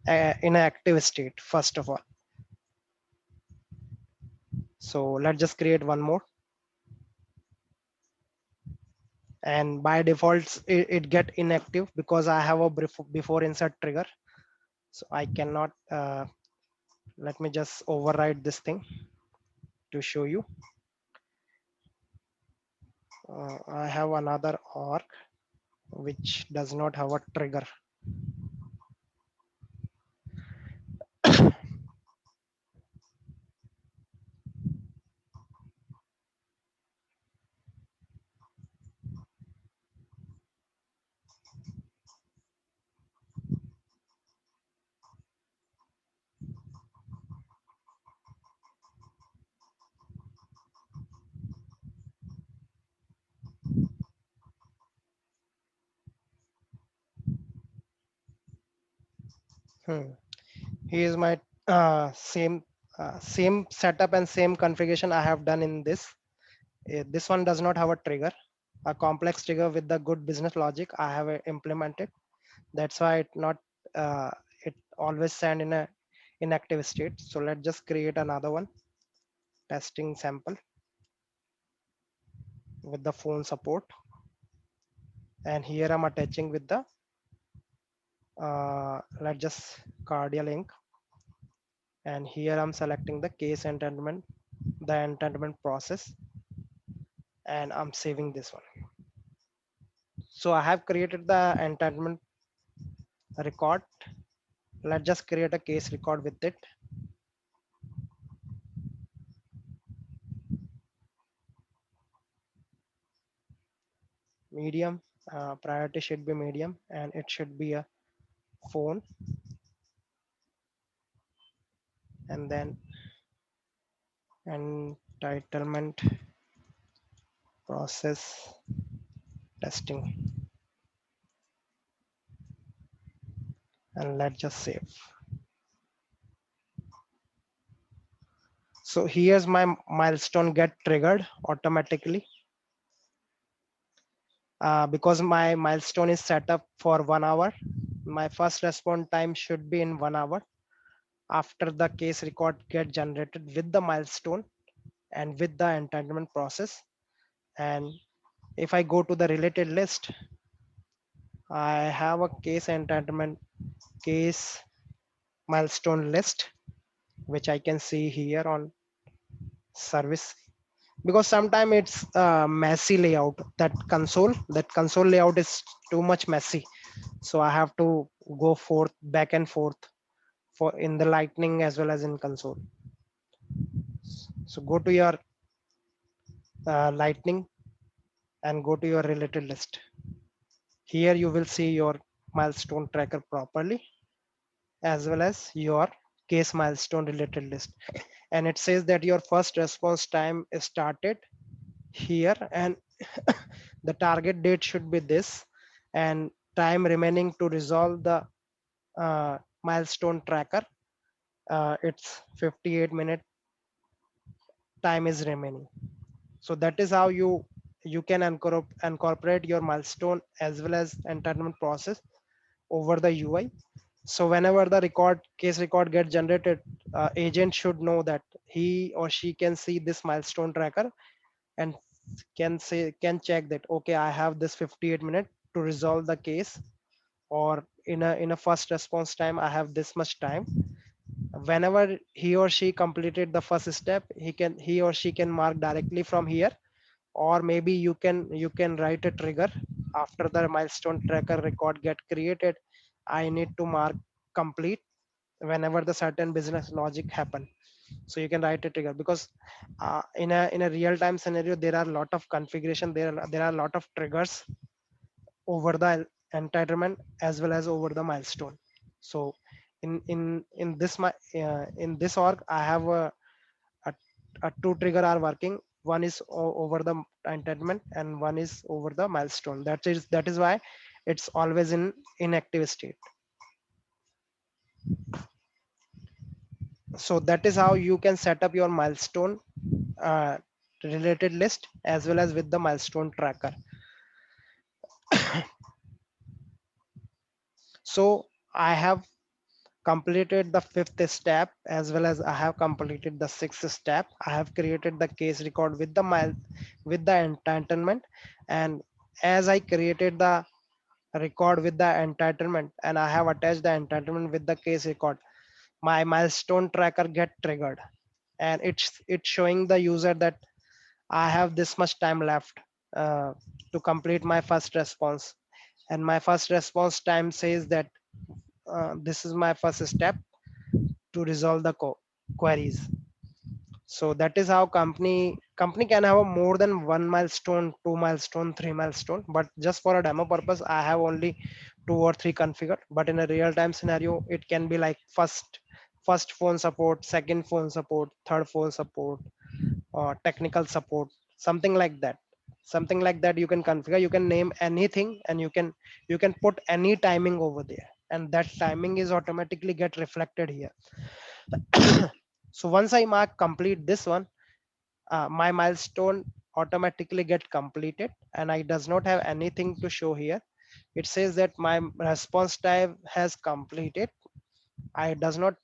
in an active state first of all. So let's just create one more. And by default, it get inactive because I have a before insert trigger. So I cannot, let me just override this thing to show you. I have another org which does not have a trigger. Here is my same setup and same configuration I have done in this. This one does not have a trigger, a complex trigger with the good business logic I have implemented. That's why uh, it always send in a inactive state. So let's just create another one, testing sample with the phone support. And here I'm attaching with the let's just cardia link. And here I'm selecting the case entitlement, the entitlement process, and I'm saving this one. So I have created the entitlement record. Let's just create a case record with it. medium. Priority should be medium, and it should be a phone. And then entitlement process testing, and let's just save. So here's my milestone get triggered automatically, because my milestone is set up for 1 hour. My first response time should be in 1 hour after the case record get generated with the milestone and with the entitlement process. And if I go to the related list, I have a case entitlement case milestone list, which I can see here on service, because sometimes it's messy layout. That console layout is too much messy, so I have to go forth back and forth for in the lightning as well as in console. So go to your lightning and go to your related list. Here you will see your milestone tracker properly, as well as your case milestone related list. And it says that your first response time is started here, and the target date should be this, and time remaining to resolve the milestone tracker, it's 58-minute time is remaining. So that is how you can incorporate your milestone as well as entitlement process over the UI. So whenever the record case record gets generated, agent should know that he or she can see this milestone tracker and can check that, okay, I have this 58 minute to resolve the case, or in a first response time I have this much time. Whenever he or she completed the first step, he or she can mark directly from here, or maybe you can write a trigger after the milestone tracker record get created. I need to mark complete whenever the certain business logic happen. So you can write a trigger, because in a real time scenario there are a lot of configuration, there are a lot of triggers over the entitlement as well as over the milestone. So in this org I have a, a two trigger are working. One is over the entitlement and one is over the milestone. That is why it's always in inactive state. So that is how you can set up your milestone uh, related list as well as with the milestone tracker. So I have completed the fifth step as well as I have completed the sixth step. I have created the case record with the entitlement, and as I created the record with the entitlement and I have attached the entitlement with the case record, my milestone tracker get triggered, and it's showing the user that I have this much time left uh, to complete my first response. And my first response time says that this is my first step to resolve the queries. So that is how company can have a more than one milestone, two milestone, three milestone. But just for a demo purpose, I have only two or three configured. But in a real time scenario, it can be like first phone support, second phone support, third phone support, or technical support, something like that. Something like that you can configure. You can name anything, and you can put any timing over there, and that timing is automatically get reflected here. So once I mark complete this one, my milestone automatically get completed, and I does not have anything to show here. It says that my response time has completed. I does not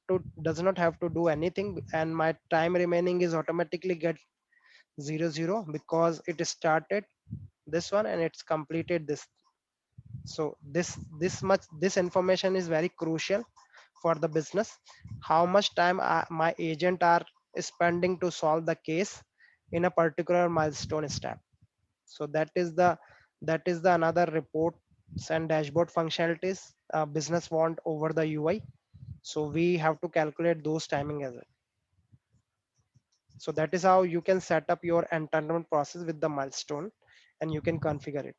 have to do anything, and my time remaining is automatically get 0 0, because it started this one and it's completed this. So this information is very crucial for the business. How much time my agent are spending to solve the case in a particular milestone step. So that is the another reports and dashboard functionalities business want over the UI. So we have to calculate those timing as well. So that is how you can set up your entitlement process with the milestone, and you can configure it.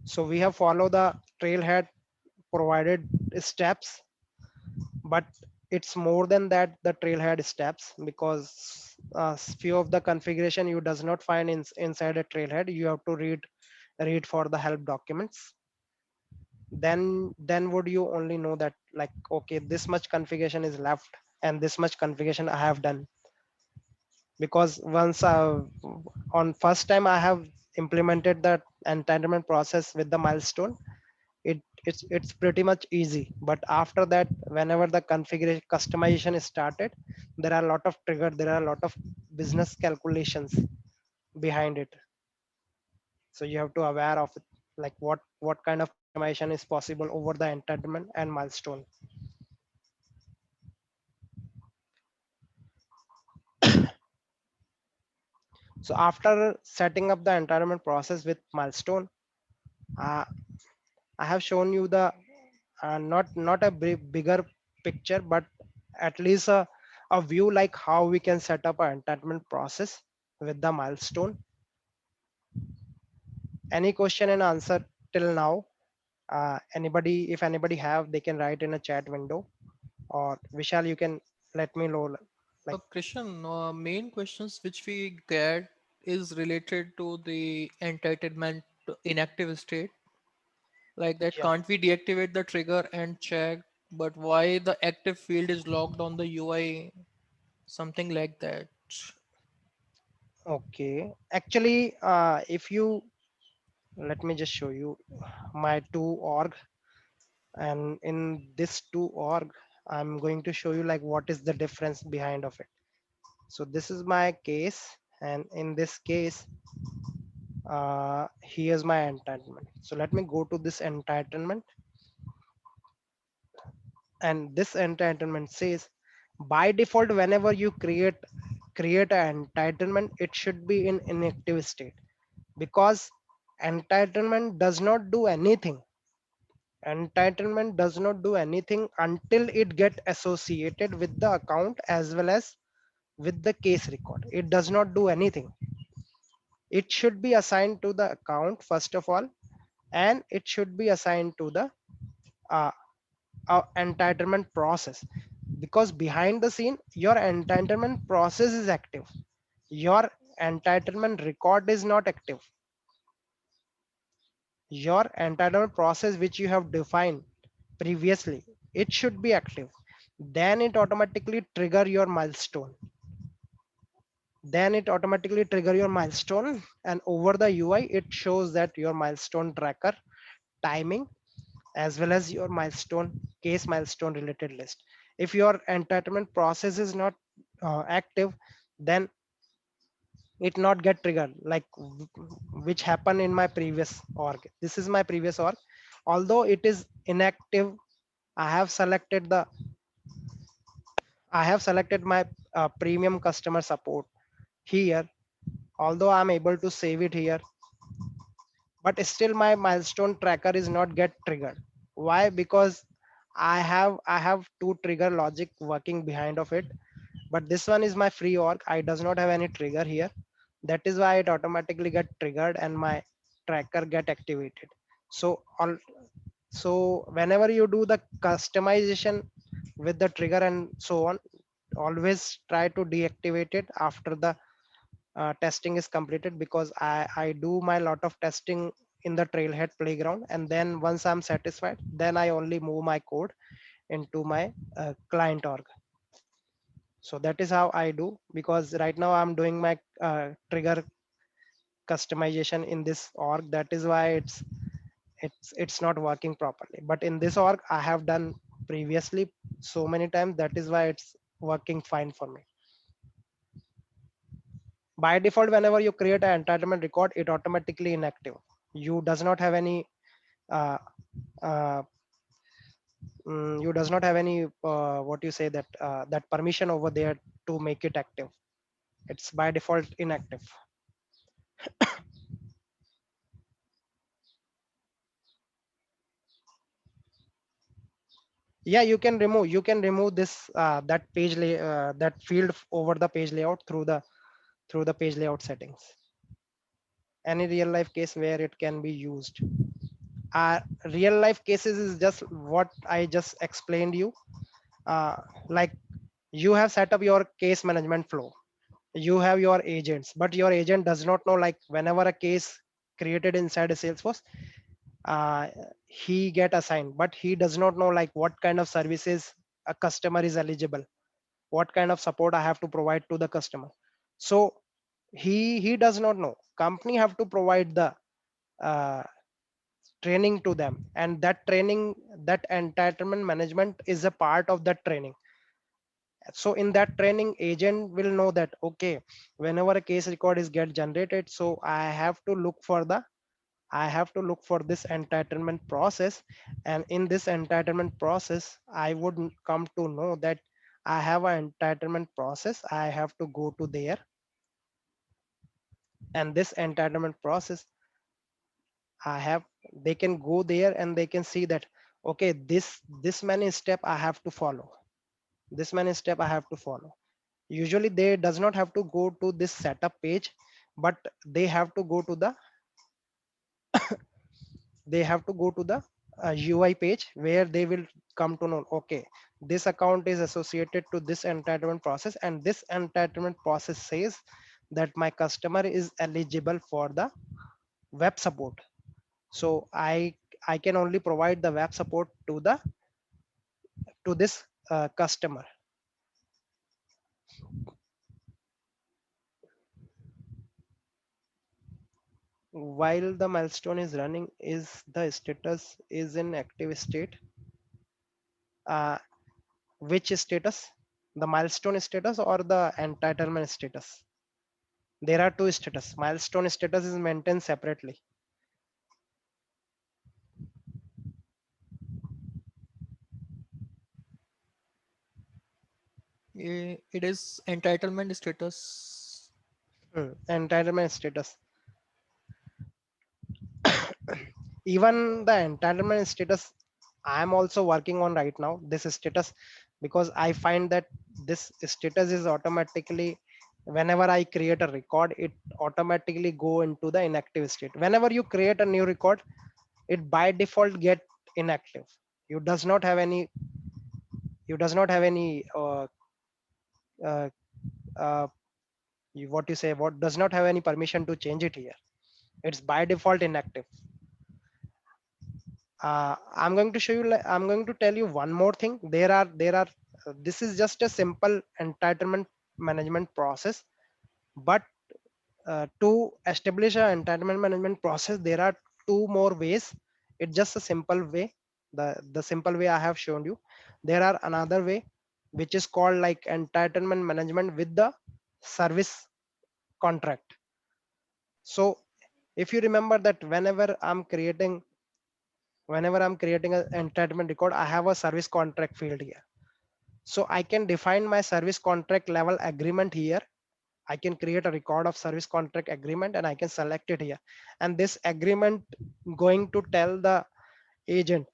So we have followed the trailhead provided steps, but it's more than that, the trailhead steps, because few of the configuration you does not find inside a trailhead. You have to read for the help documents. Then would you only know that, like, okay, this much configuration is left and this much configuration I have done. Because once on first time I have implemented the entitlement process with the milestone, it's pretty much easy. But after that, whenever the configuration customization is started, there are a lot of trigger, there are a lot of business calculations behind it. So you have to aware of it, like what kind of customization is possible over the entitlement and milestone. So after setting up the entitlement process with milestone, uh, I have shown you the not a bigger picture, but at least a view like how we can set up an entitlement process with the milestone. Any question and answer till now? Anybody, if anybody have, they can write in a chat window, or Vishal, you can let me know. Like, Krishan, main questions which we get is related to the entitlement inactive state. Like that, yeah, can't we deactivate the trigger and check? But why the active field is locked on the UI? Something like that. okay. Actually, if you let me just show you my two org, and in this two org, I'm going to show you like what is the difference behind of it. So this is my case, and in this case, here's my entitlement. So let me go to this entitlement, and this entitlement says by default, whenever you create an entitlement, it should be in inactive state, because entitlement does not do anything. Entitlement does not do anything until it get associated with the account as well as with the case record. It does not do anything. It should be assigned to the account first of all, and it should be assigned to the uh, entitlement process, because behind the scene your entitlement process is active, your entitlement record is not active. Your entitlement process which you have defined previously, it should be active. Then it automatically trigger your milestone. Then it automatically trigger your milestone, and over the UI it shows that your milestone tracker timing as well as your milestone case milestone related list. If your entitlement process is not active, then it not get triggered, like which happened in my previous org. This is my previous org. Although it is inactive, I have selected the I have selected my premium customer support here. Although I'm able to save it here, but still my milestone tracker is not get triggered. Why? Because I have two trigger logic working behind of it, but this one is my free org. I does not have any trigger here. That is why it automatically get triggered and my tracker get activated. So all, so whenever you do the customization with the trigger and so on, always try to deactivate it after the testing is completed, because I do my lot of testing in the trailhead playground, and then once I'm satisfied, then I only move my code into my client org. So that is how I do, because right now I'm doing my trigger customization in this org. That is why it's not working properly. But in this org I have done previously so many times, that is why it's working fine for me. By default, whenever you create an entitlement record, it automatically inactive. You does not have any uh, uh, you does not have any what you say that that permission over there to make it active. It's by default inactive. Yeah, you can remove this that that field over the page layout through the page layout settings. any real life case where it can be used. Real life cases is just what I just explained you. uh, like you have set up your case management flow, you have your agents, but your agent does not know, like whenever a case created inside a Salesforce, uh, he get assigned, but he does not know like what kind of services a customer is eligible, what kind of support I have to provide to the customer. So he does not know. Company have to provide the uh, training to them, and that training, that entitlement management is a part of that training. So in that training, agent will know that okay, whenever a case record is get generated, so I have to look for this entitlement process. And in this entitlement process, I would come to know that I have an entitlement process, I have to go to there. And this entitlement process, I have, they can go there and they can see that okay, this many step I have to follow, this many step I have to follow. Usually they does not have to go to this setup page, but they have to go to the, they have to go to the UI page, where they will come to know okay, this account is associated to this entitlement process, and this entitlement process says that my customer is eligible for the web support. So I can only provide the web support to this customer. While the milestone is running, is the status is in active state. uh, which status, the milestone status or the entitlement status? There are two status. Milestone status is maintained separately. It is entitlement status. Entitlement status, even the entitlement status, I am also working on right now this status, because I find that this status is automatically, whenever I create a record, it automatically go into the inactive state. Whenever you create a new record, it by default get inactive. You does not have any, you does not have any uh, uh, what you say, what does not have any permission to change it here. It's by default inactive. I'm going to show you, I'm going to tell you one more thing. There are this is just a simple entitlement management process, but to establish an entitlement management process, there are two more ways. It's just a simple way, the simple way I have shown you. There are another way, which is called like entitlement management with the service contract. So if you remember that whenever I'm creating an entitlement record, I have a service contract field here. So I can define my service contract level agreement here. I can create a record of service contract agreement and I can select it here. And this agreement going to tell the agent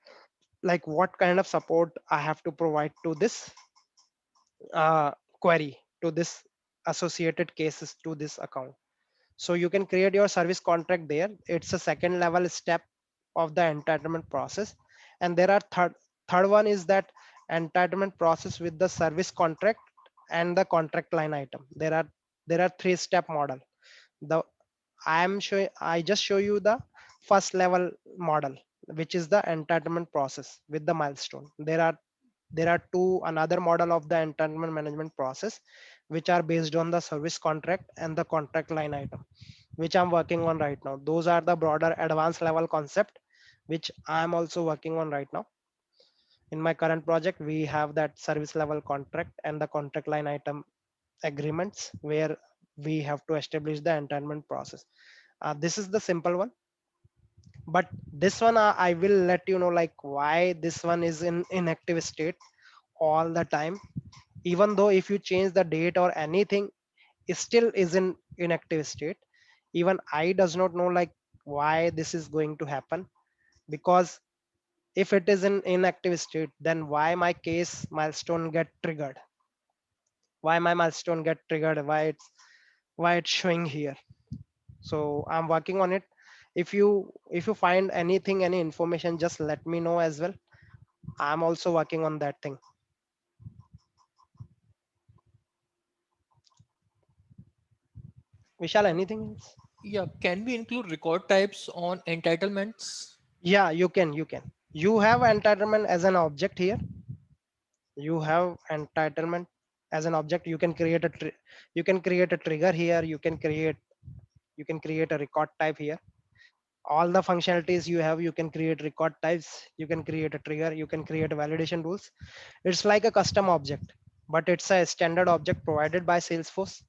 like what kind of support I have to provide to this query, to this associated cases to this account. So you can create your service contract there. It's a second level step of the entitlement process. And there are third one is that entitlement process with the service contract and the contract line item. There are three step model. The I just show you the first level model, which is the entitlement process with the milestone. There are two another model of the entitlement management process, which are based on the service contract and the contract line item, which I'm working on right now. Those are the broader advanced level concept, which I'm also working on right now. In my current project, we have that service level contract and the contract line item agreements, where we have to establish the entitlement process. This is the simple one, but this one I will let you know like why this one is in inactive state all the time. Even though if you change the date or anything, it still is in inactive state. Even I does not know like why this is going to happen, because if it is in inactive state, then why my case milestone get triggered, why my milestone get triggered, why it's showing here. So I'm working on it. If you find anything, any information, just let me know as well. I'm also working on that thing. Vishal, anything else? Yeah, can we include record types on entitlements? Yeah, you can. You have entitlement as an object here. You have entitlement as an object. You can create you can create a trigger here. You can create a record type here. All the functionalities you have, you can create record types, you can create a trigger, you can create validation rules. It's like a custom object, but it's a standard object provided by Salesforce.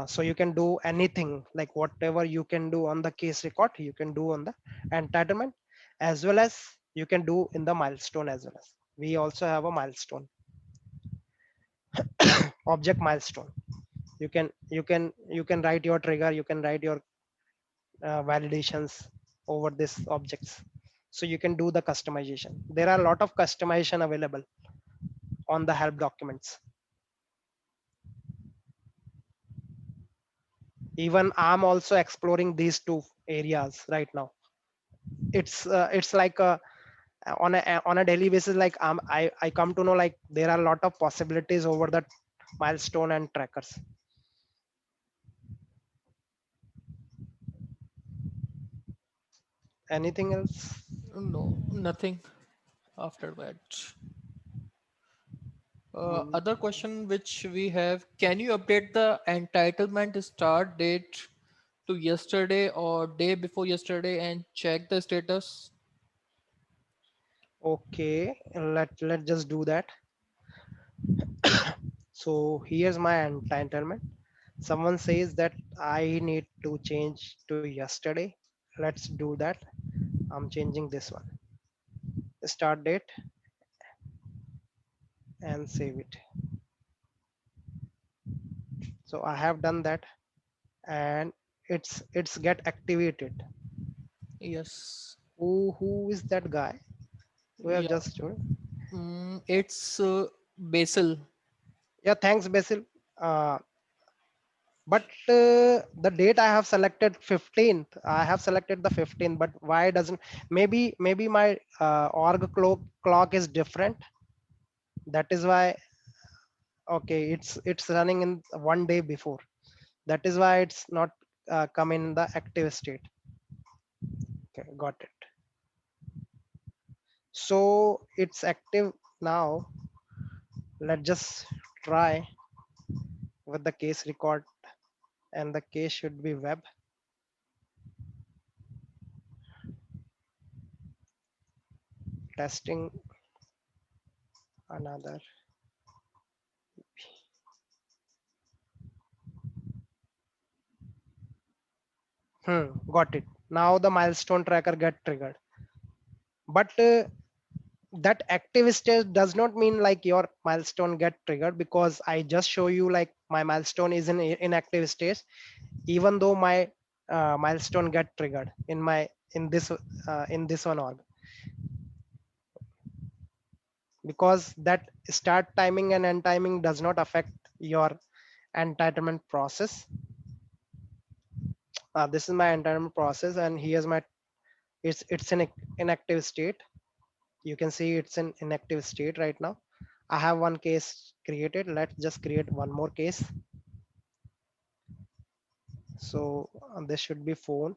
So you can do anything, like whatever you can do on the case record, you can do on the entitlement, as well as you can do in the milestone as well. As we also have a milestone object milestone. You can write your trigger, you can write your validations over these objects. So you can do the customization. There are a lot of customization available on the help documents. Even I'm also exploring these two areas right now. It's like on a daily basis, like I come to know like there are a lot of possibilities over the milestone and trackers. Anything else? No, nothing after that. Mm, Other question which we have, can you update the entitlement start date to yesterday or day before yesterday and check the status? okay, let just do that. So here's my entitlement. Someone says that I need to change to yesterday. Let's do that. I'm changing this one. Start date and save it. So I have done that, and it's get activated. Yes. Who is that guy who have Yeah. just joined? It's Basil. Yeah, thanks Basil. But the date I have selected 15th. I have selected the 15th, but why doesn't, maybe my org clock is different. That is why. Okay, it's running in one day before. That is why it's not come in the active state. Okay, got it. So it's active now. Let's just try with the case record, and the case should be web testing another. Got it. Now the milestone tracker get triggered. But that active state does not mean like your milestone get triggered, because I just show you like my milestone is in inactive state, even though my milestone get triggered in my in this one org, because that start timing and end timing does not affect your entitlement process. This is my entitlement process, and here's my, it's in inactive state. You can see it's in inactive state right now. I have one case created. Let's just create one more case. So this should be phone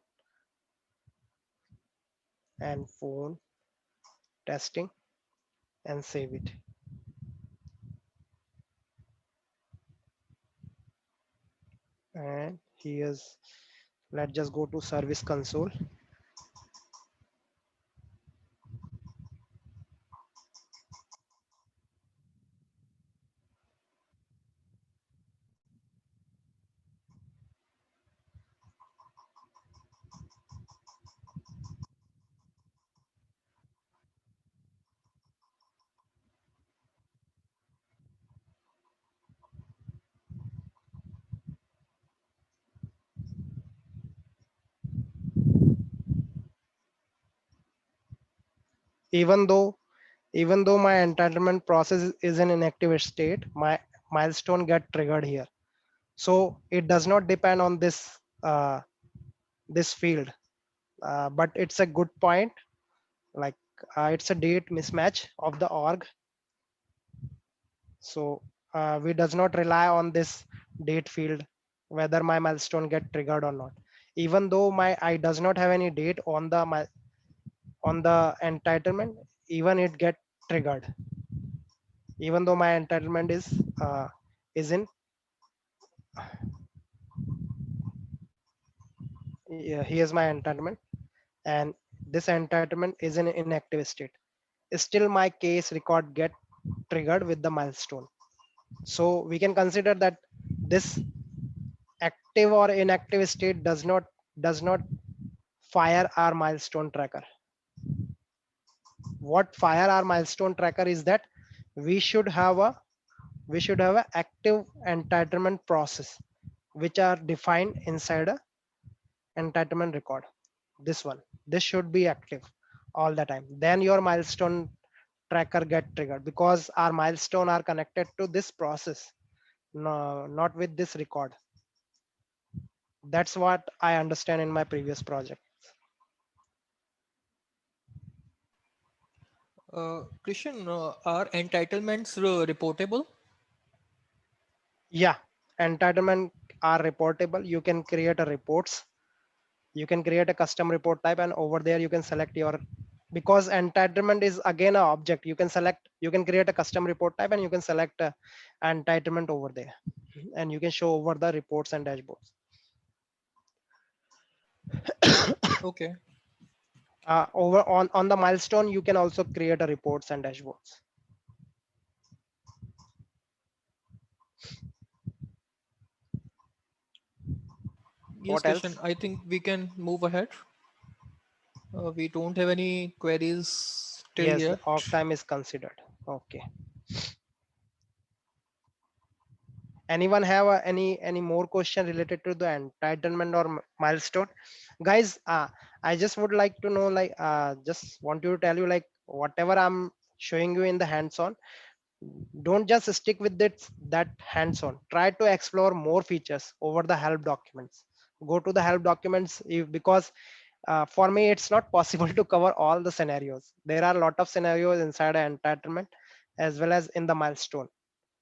and phone testing, and save it. And here's, let's just go to service console. Even though my entitlement process is in inactive state, my milestone get triggered here. So it does not depend on this uh, this field. But it's a good point. Like it's a date mismatch of the org. So we does not rely on this date field whether my milestone get triggered or not. Even though my I does not have any date on on the entitlement, even it get triggered. Even though my entitlement is in yeah, here's my entitlement, and this entitlement is in inactive state. Still my case record get triggered with the milestone. So we can consider that this active or inactive state does not fire our milestone tracker. What fire our milestone tracker is that we should have a we should have a active entitlement process which are defined inside a entitlement record. This should be active all the time, then your milestone tracker get triggered because our milestone are connected to this process, no, not with this record. That's what I understand in my previous project. Krishan, are entitlements reportable? Yeah, entitlement are reportable. You can create a reports, you can create a custom report type, and over there you can select your, because entitlement is again a object, you can select, you can create a custom report type and you can select entitlement over there, and you can show over the reports and dashboards. Okay. Over on the milestone you can also create a reports and dashboards. Yes, What Krishan, else? I think we can move ahead. We don't have any queries till Yes, yet. off time is considered. Okay, anyone have any more question related to the entitlement or milestone, guys? I just would like to know, like just want to tell you, like whatever I'm showing you in the hands-on, don't just stick with that hands-on, try to explore more features over the help documents. Go to the help documents because for me it's not possible to cover all the scenarios. There are a lot of scenarios inside an entitlement as well as in the milestone.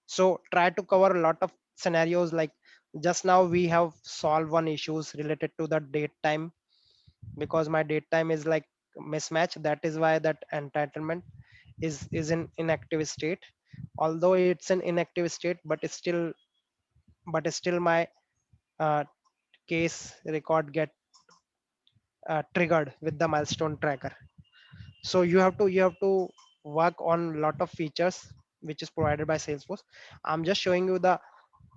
So try to cover a lot of scenarios. Like just now we have solved one issues related to the date time, because my date time is like mismatch, that is why that entitlement is in inactive state. Although it's an inactive state, but still my uh, case record get triggered with the milestone tracker. So you have to work on a lot of features which is provided by Salesforce. I'm just showing you the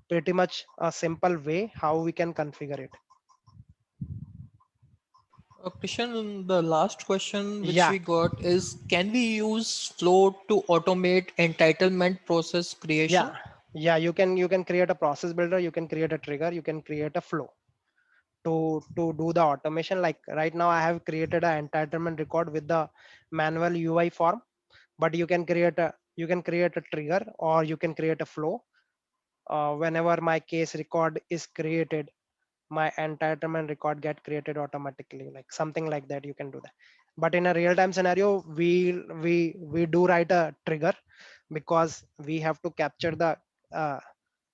pretty much a simple way how we can configure it. Krishan, the last question which Yeah, we got is, can we use Flow to automate entitlement process yeah, creation? yeah, you can create a process builder, you can create a trigger, you can create a flow to do the automation. Like right now I have created an entitlement record with the manual UI form, but you can create a trigger or you can create a flow. Whenever my case record is created, my entitlement record get created automatically, like something like that you can do that. But in a real time scenario, we do write a trigger, because we have to capture the uh,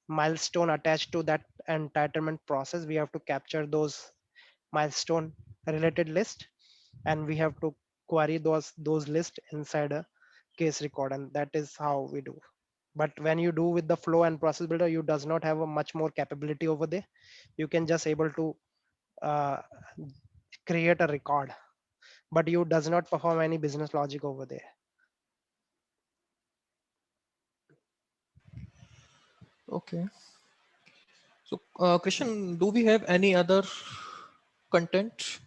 milestone attached to that entitlement process. We have to capture those milestone related list, and we have to query those lists inside a case record, and that is how we do. But when you do with the flow and process builder, you does not have a much more capability over there. You can just able to uh, create a record, but you does not perform any business logic over there. Okay. So, Krishan, do we have any other content?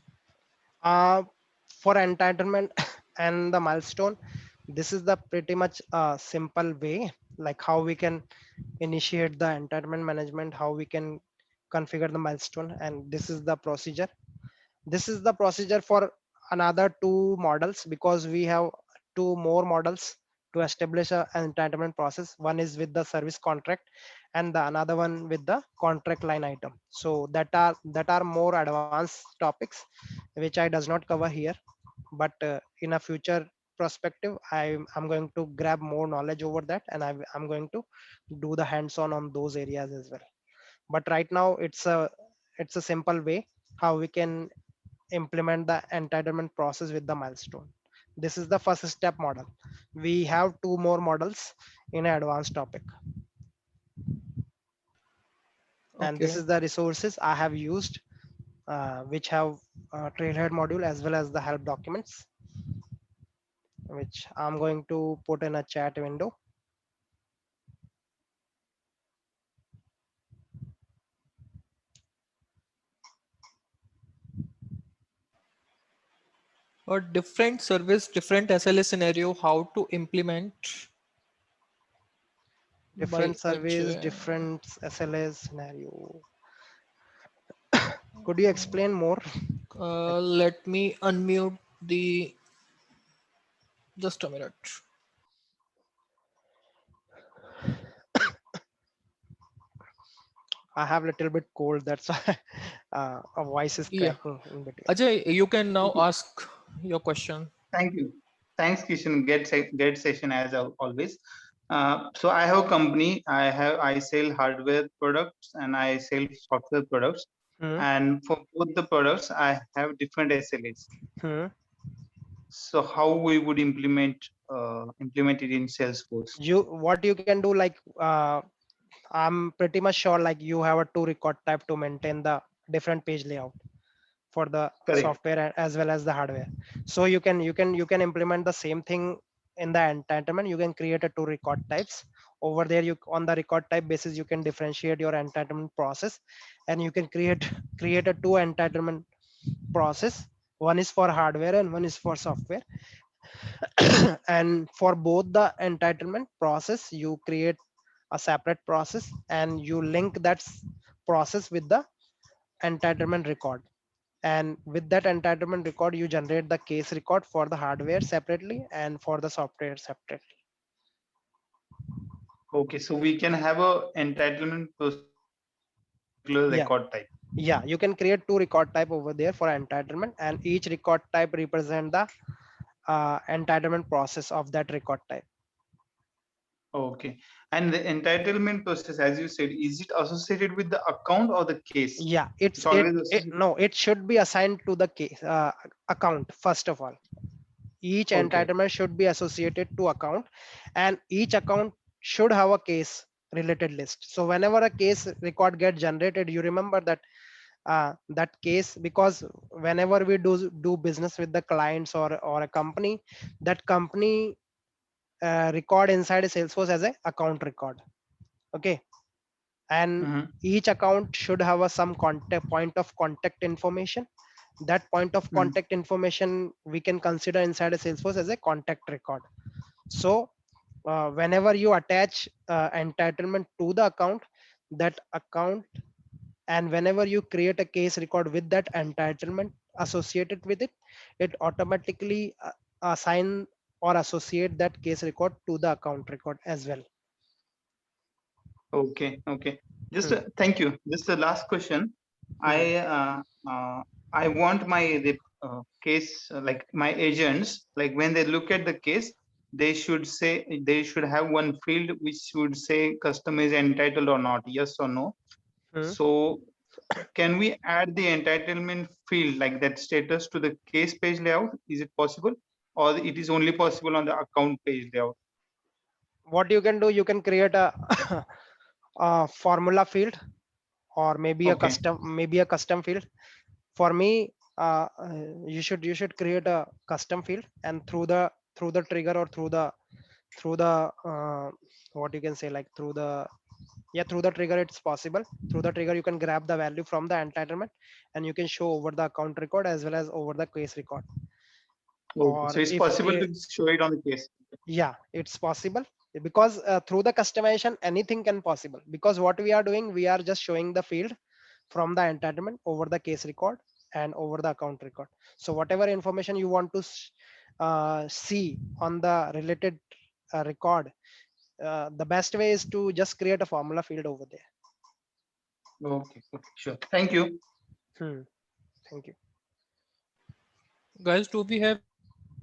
uh, for entitlement and the milestone, this is the pretty much simple way, like how we can initiate the entitlement management, how we can configure the milestone, and this is the procedure for another two models, because we have two more models to establish an entitlement process. One is with the service contract, and the another one with the contract line item. So that are more advanced topics which I does not cover here, but in a future perspective I'm going to grab more knowledge over that, and I'm going to do the hands on those areas as well. But right now it's a simple way how we can implement the entitlement process with the milestone. This is the first step model. We have two more models in an advanced topic, and this Okay. is the resources I have used, which have trailhead module as well as the help documents, which I'm going to put in a chat window. A different service, different SLA scenario, how to implement by Different service, HA. different SLAs scenario. Could you explain more? Let me unmute the, just a minute. I have little bit cold, that's why a voice is Yeah. cracking in between. Ajay, you can now ask your question. Thank you. Thanks, Kishan. Great session as always. So I have a company. I sell hardware products and I sell software products. Hmm. And for both the products, I have different SLAs. Hmm. So how we would implement it in Salesforce? What you can do, like, I'm pretty much sure like you have a two record type to maintain the different page layout for the Correct. software as well as the hardware. So you can implement the same thing in the entitlement. You can create a two record types over there. You on the record type basis you can differentiate your entitlement process, and you can create a two entitlement process. One is for hardware and one is for software. And for both the entitlement process you create a separate process, and you link that process with the entitlement record. And with that entitlement record you generate the case record for the hardware separately and for the software separately. Okay, so we can have a entitlement process for each particular Yeah, record type. yeah, you can create two record type over there for entitlement, and each record type represent the entitlement process of that record type. Okay. And the entitlement process, as you said, is it associated with the account or the case? Yeah, It's always associated. no, it should be assigned to the case account first of all. Each Okay. entitlement should be associated to account, and each account should have a case related list. So whenever a case record get generated, you remember that that case, because whenever we do business with the clients or a company, that company record inside a Salesforce as a account record. Okay, and Mm-hmm. each account should have a some contact point of contact information. That point of Mm-hmm. contact information we can consider inside a Salesforce as a contact record. So whenever you attach entitlement to the account, that account, and whenever you create a case record with that entitlement associated with it, it automatically assign or associate that case record to the account record as well. Okay. Okay. Just Hmm. thank you. Just the last question. Hmm. I uh, uh, I want case like my agents, like when they look at the case, they should have one field which should say customer is entitled or not, yes or no. Hmm. So can we add the entitlement field like that status to the case page layout? Is it possible, or it is only possible on the account page layout? What you can do, you can create a, a formula field, or Okay. maybe a custom field. For me, you should create a custom field, and through the trigger, or through the what you can say, like through the, yeah, through the trigger it's possible. Through the trigger you can grab the value from the entitlement, and you can show over the account record as well as over the case record. Okay. Or So it's if possible to show it on the case. yeah, it's possible, because through the customization anything can possible, because what we are doing, we are just showing the field from the entitlement over the case record and over the account record. So whatever information you want to see on the related record, the best way is to just create a formula field over there. Okay, okay, sure. Thank you. Hmm. Thank you. Guys, do we have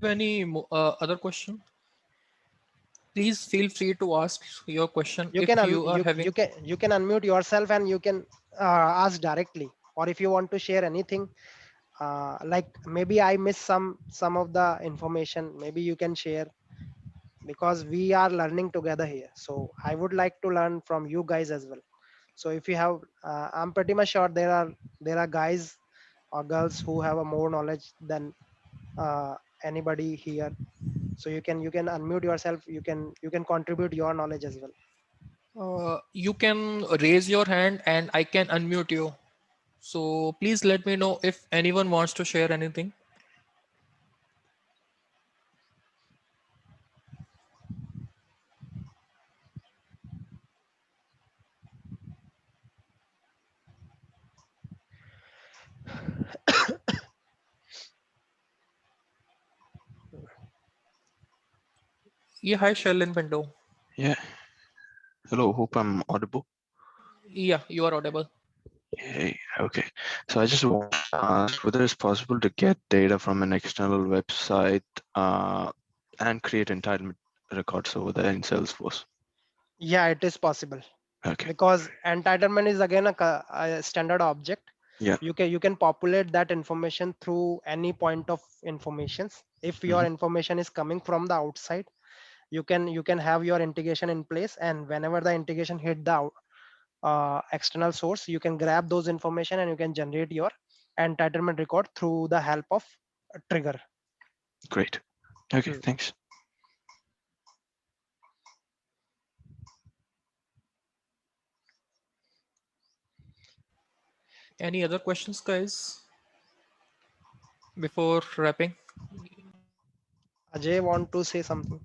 any other question? Please feel free to ask your question if You can you are having. you can unmute yourself and you can ask directly, or if you want to share anything, like maybe I missed some of the information, maybe you can share, because we are learning together here, so I would like to learn from you guys as well. So if you have, I'm pretty much sure there are guys or girls who have a more knowledge than uh, anybody here, so you can unmute yourself, you can contribute your knowledge as well. You can raise your hand and I can unmute you. So please let me know if anyone wants to share anything. Yeah, hi Shalin Pinto. Yeah. Hello. Hope I'm audible. Yeah, you are audible. Hey. Okay. So I just want to ask whether it's possible to get data from an external website and create entitlement records over there in Salesforce. Yeah, it is possible, Okay. because entitlement is again a standard object. Yeah. You can populate that information through any point of informations. If your Hmm. information is coming from the outside, you can have your integration in place, and whenever the integration hit the external source, you can grab those information and you can generate your entitlement record through the help of a trigger. Great. Okay. Hmm. Thanks. Any other questions, guys, before wrapping? Ajay want to say something?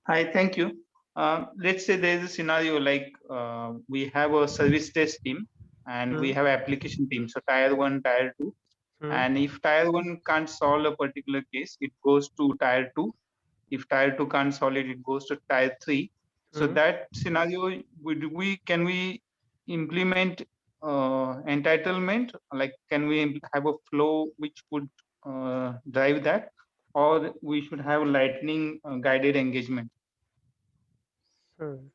Hi, thank you. Let's say there is a scenario like we have a service desk team and we Hmm. have application team. So tier one, tier two. Hmm. And if tier one can't solve a particular case, it goes to tier two. If tier two can't solve it, it goes to tier three. So Hmm. that scenario, can we implement entitlement? Like, can we have a flow which would drive that, or we should have lightning guided engagement? Hmm.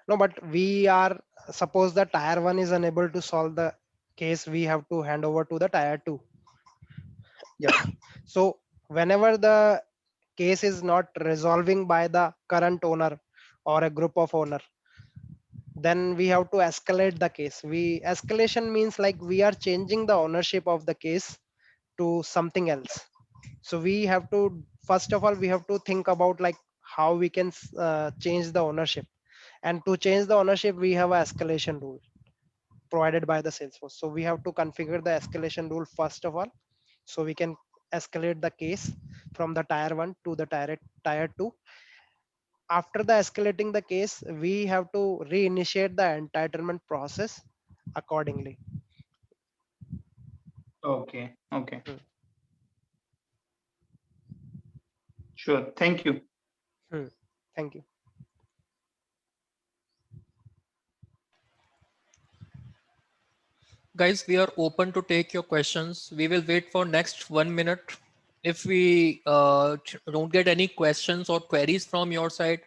No, but we are, suppose the tier one is unable to solve the case, we have to hand over to the tier two. Yeah. So whenever the case is not resolving by the current owner or a group of owner, then we have to escalate the case. We escalation means like we are changing the ownership of the case to something else. So we have to, first of all we have to think about like how we can change the ownership, and to change the ownership we have a escalation rule provided by the Salesforce. So we have to configure the escalation rule first of all, so we can escalate the case from the tier 1 to the tier 2. After the escalating the case, we have to reinitiate the entitlement process accordingly. Okay. Okay. Hmm. Sure. Thank you. Hmm. Thank you. Guys, we are open to take your questions. We will wait for next 1 minute. If we don't get any questions or queries from your side,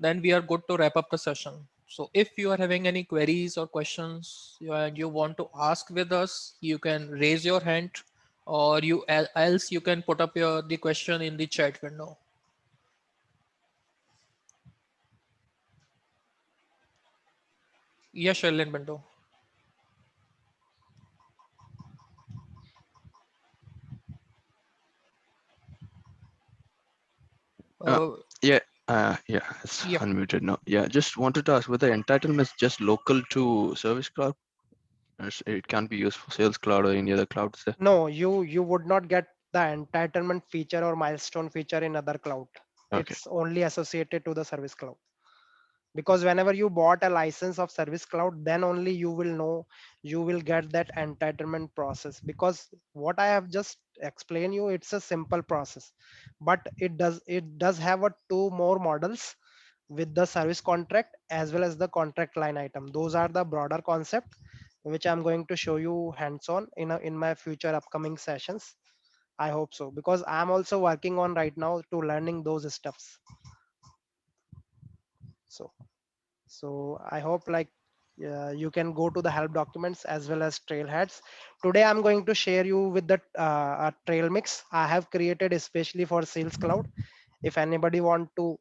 then we are good to wrap up the session. So if you are having any queries or questions and you want to ask with us, you can raise your hand, or else you can put up the question in the chat window. Yes, Shalin Bando. Uh, Uh, yeah. Yeah. It's yeah. unmuted now. Yeah. Just wanted to ask whether entitlement is just local to Service Cloud, or it can be used for Sales Cloud or any other clouds there. No, you would not get the entitlement feature or milestone feature in other cloud. Okay. It's only associated to the service cloud, because whenever you bought a license of service cloud, then only you will know, you will get that entitlement process. Because what I have just explained you, it's a simple process, but it does have a two more models with the service contract as well as the contract line item. Those are the broader concept which I'm going to show you hands-on in my future upcoming sessions. I hope so, because I'm also working on right now to learning those stuffs. So I hope like you can go to the help documents as well as trailheads. Today I'm going to share you with the a trail mix I have created especially for Sales Cloud. If anybody want to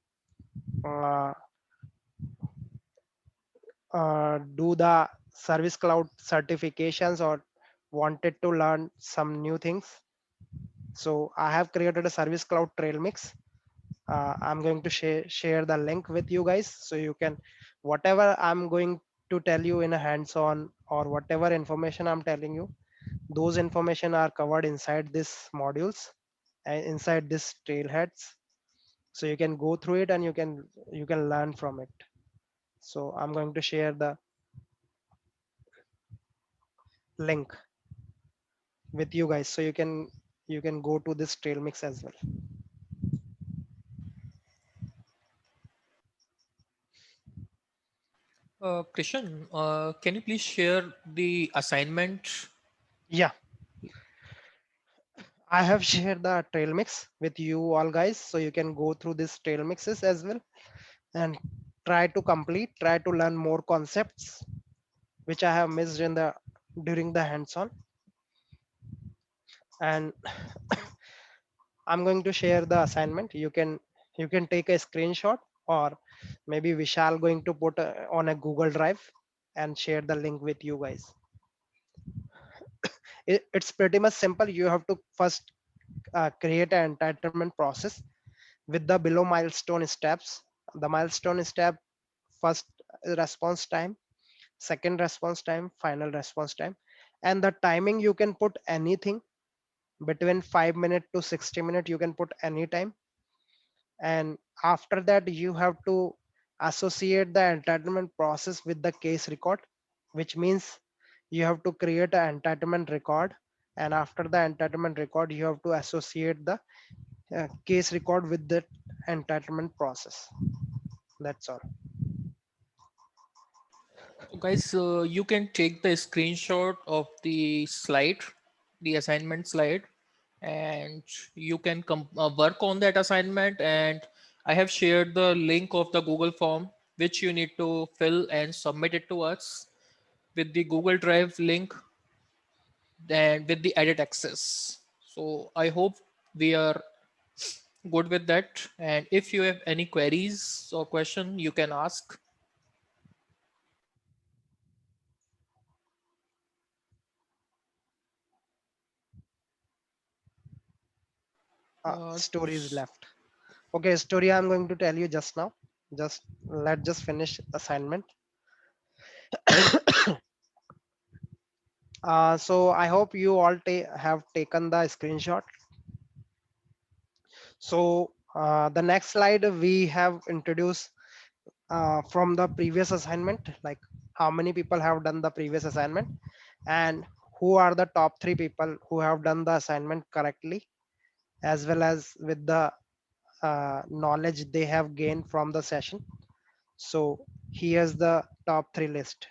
uh, do the Service Cloud certifications or wanted to learn some new things, so I have created a Service Cloud trail mix. I'm going to share the link with you guys, so you can, whatever I'm going to tell you in a hands-on or whatever information I'm telling you, those information are covered inside this modules and inside this trailheads. So you can go through it and you can learn from it. So I'm going to share the link with you guys, so you can go to this trail mix as well. Krishan, can you please share the assignment? Yeah, I have shared the trail mix with you all guys, so you can go through this trail mixes as well and try to learn more concepts which I have missed in the during the hands-on. And I'm going to share the assignment. You can take a screenshot, or maybe Vishal going to put on a Google Drive and share the link with you guys. It's pretty much simple. You have to first create an entitlement process with the below milestone steps. The milestone step: first response time, second response time, final response time, and the timing you can put anything between 5 minutes to 60 minutes. You can put any time, and after that you have to associate the entitlement process with the case record, which means you have to create an entitlement record, and after the entitlement record you have to associate the case record with the entitlement process. That's all. So guys, you can take the screenshot of the slide, the assignment slide, and you can work on that assignment. And I have shared the link of the Google form, which you need to fill and submit it to us with the Google Drive link and with the edit access. So I hope we are good with that. And if you have any queries or question, you can ask. Story is left. Okay, story I'm going to tell you just now. Let's just finish assignment. So I hope you all have taken the screenshot. So the next slide we have introduced from the previous assignment, like how many people have done the previous assignment and who are the top 3 people who have done the assignment correctly, as well as with the knowledge they have gained from the session. So here's the top 3 list.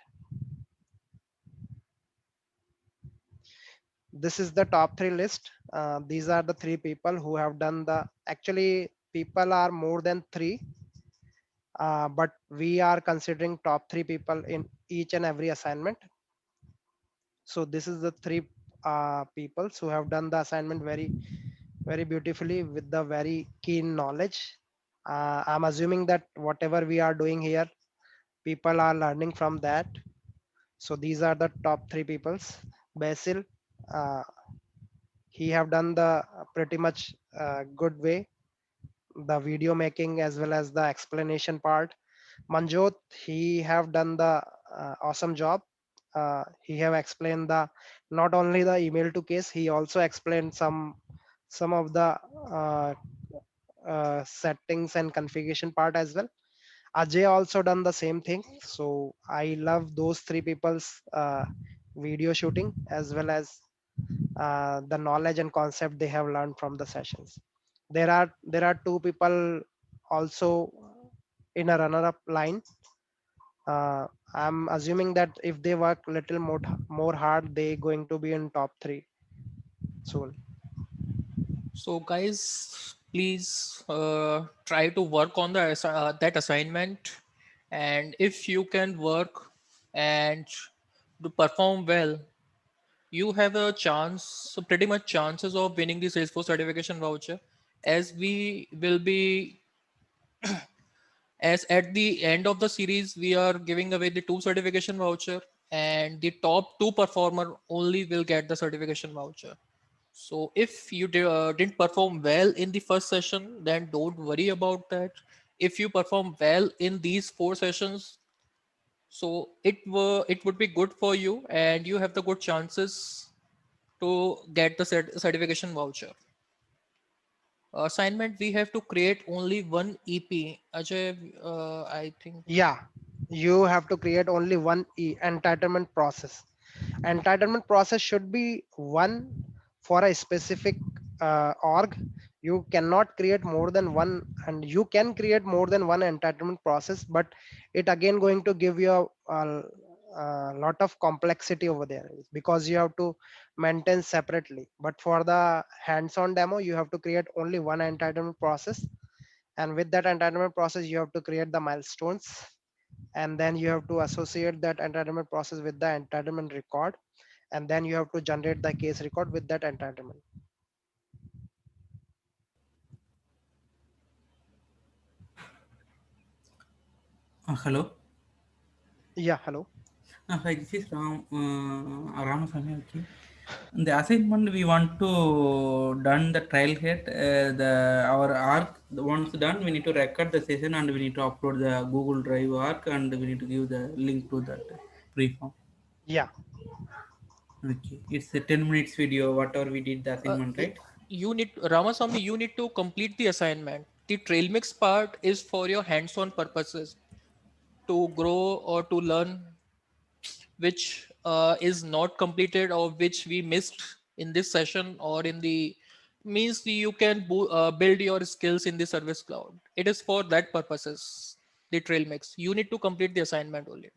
This is the top 3 list. These are the 3 people who have done the, actually people are more than 3, but we are considering top 3 people in each and every assignment. So this is the 3 people who have done the assignment very beautifully with the very keen knowledge. I'm assuming that whatever we are doing here, people are learning from that. So these are the top 3 peoples. Basil, uh, he have done the pretty much good way, the video making as well as the explanation part. Manjot, he have done the awesome job. He have explained the not only the email to case, he also explained some of the uh, settings and configuration part as well. Ajay also done the same thing. So I love those 3 people's video shooting as well as the knowledge and concept they have learned from the sessions. There are 2 people also in a runner-up line. I'm assuming that if they work little more hard, they going to be in top 3 soon. So guys, please try to work on that assignment, and if you can work and to perform well, you have a chance, so pretty much chances of winning the Salesforce certification voucher, as we will be, as at the end of the series we are giving away the 2 certification voucher, and the top 2 performer only will get the certification voucher. So if you didn't perform well in the first session, then don't worry about that. If you perform well in these 4 sessions, so it would be good for you, and you have the good chances to get the certification voucher. Assignment, we have to create only one EP. Ajay, I think. Yeah, you have to create only one entitlement process. Entitlement process should be one for a specific org. You cannot create more than one, and you can create more than one entitlement process, but it again going to give you a lot of complexity over there, because you have to maintain separately. But for the hands-on demo, you have to create only one entitlement process, and with that entitlement process you have to create the milestones, and then you have to associate that entitlement process with the entitlement record, and then you have to generate the case record with that entitlement. Hello. Yeah, hello. Hi, this is Ramasamy. Okay. In the assignment, we want to done the trial head. The our arc. Once done, we need to record the session and we need to upload the Google Drive arc and we need to give the link to that pre-form. Yeah, Okay. It's a 10 minutes video. Whatever we did the assignment, Y- right? you need, Ramasamy, you need to complete the assignment. The trail mix part is for your hands-on purposes, to grow or to learn, which is not completed or which we missed in this session, or in the means you can build your skills in the service cloud. It is for that purposes. The trail mix. You need to complete the assignment only.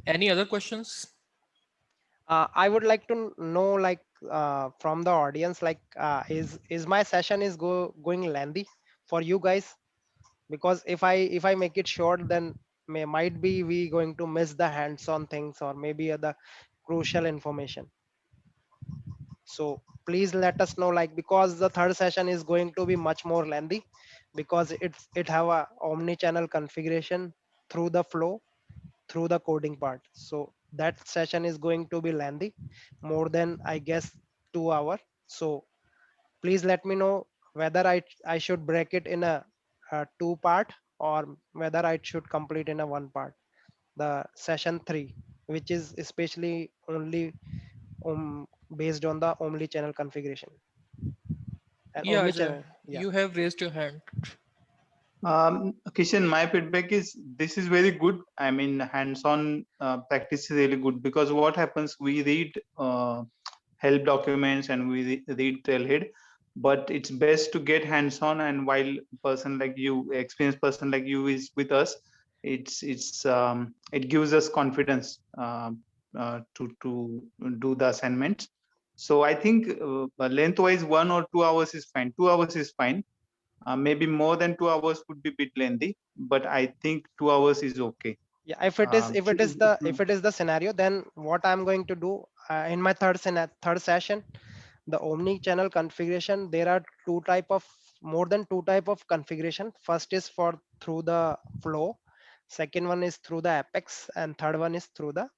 Any other questions? I would like to know, like, from the audience, like, is my session is going lengthy for you guys? Because if I make it short, then might be we going to miss the hands-on things, or maybe the crucial information. So please let us know, like, because the third session is going to be much more lengthy, because it have a omni-channel configuration through the flow, through the coding part. So that session is going to be lengthy, more than, I guess, 2 hour. So please let me know whether I should break it in a 2 part, or whether I should complete in a 1 part, the session 3, which is especially only based on the omni channel configuration and Yeah, omni Ajay, channel. Yeah. you have raised your hand. Kishan, my feedback is this is very good. I mean, hands-on practice is really good, because what happens, we read help documents and we read Trailhead, but it's best to get hands-on. And while person like you, experienced person like you, is with us, it gives us confidence to do the assignments. So I think lengthwise 1 or 2 hours is fine. 2 hours is fine. Maybe more than 2 hours would be a bit lengthy, but I think 2 hours is okay. Yeah, if it is, if it is the scenario, then what I'm going to do, in my third session, the omni channel configuration, there are more than two type of configuration. First is for through the flow, second one is through the apex, and third one is through the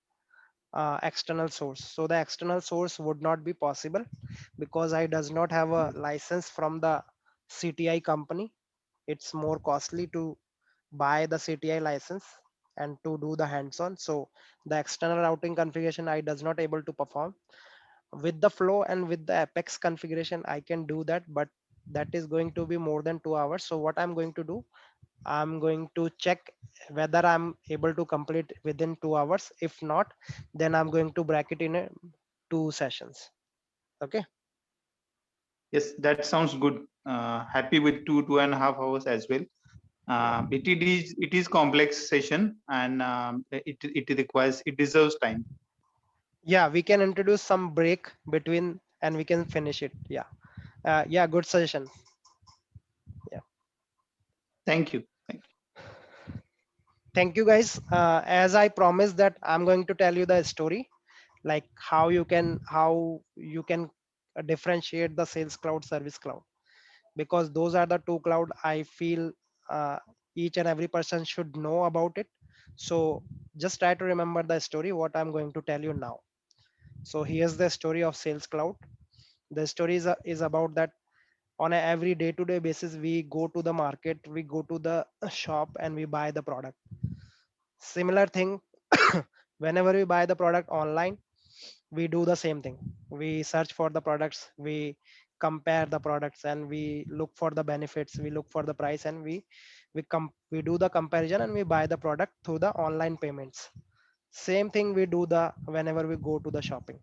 external source. So the external source would not be possible, because I does not have a license from the CTI company. It's more costly to buy the CTI license and to do the hands-on. So the external routing configuration I does not able to perform. With the flow and with the apex configuration I can do that, but that is going to be more than 2 hours. So what I'm going to do, I'm going to check whether I'm able to complete within 2 hours. If not, then I'm going to break it in two sessions. Okay. Yes, that sounds good. Happy with 2.5 hours as well. It is complex session, and it deserves time. Yeah, we can introduce some break between and we can finish it. Yeah. Yeah, good suggestion. Yeah. Thank you. Thank you guys. As I promised that I'm going to tell you the story, like how you can differentiate the sales cloud, service cloud, because those are the two cloud I feel uh, each and every person should know about it. So just try to remember the story what I'm going to tell you now. So here's the story of sales cloud. The story is about that on a every day to day basis we go to the market, we go to the shop and we buy the product. Similar thing, whenever we buy the product online, we do the same thing. We search for the products, we compare the products, and we look for the benefits, we look for the price, and we do the comparison and we buy the product through the online payments. Same thing we do the whenever we go to the shopping.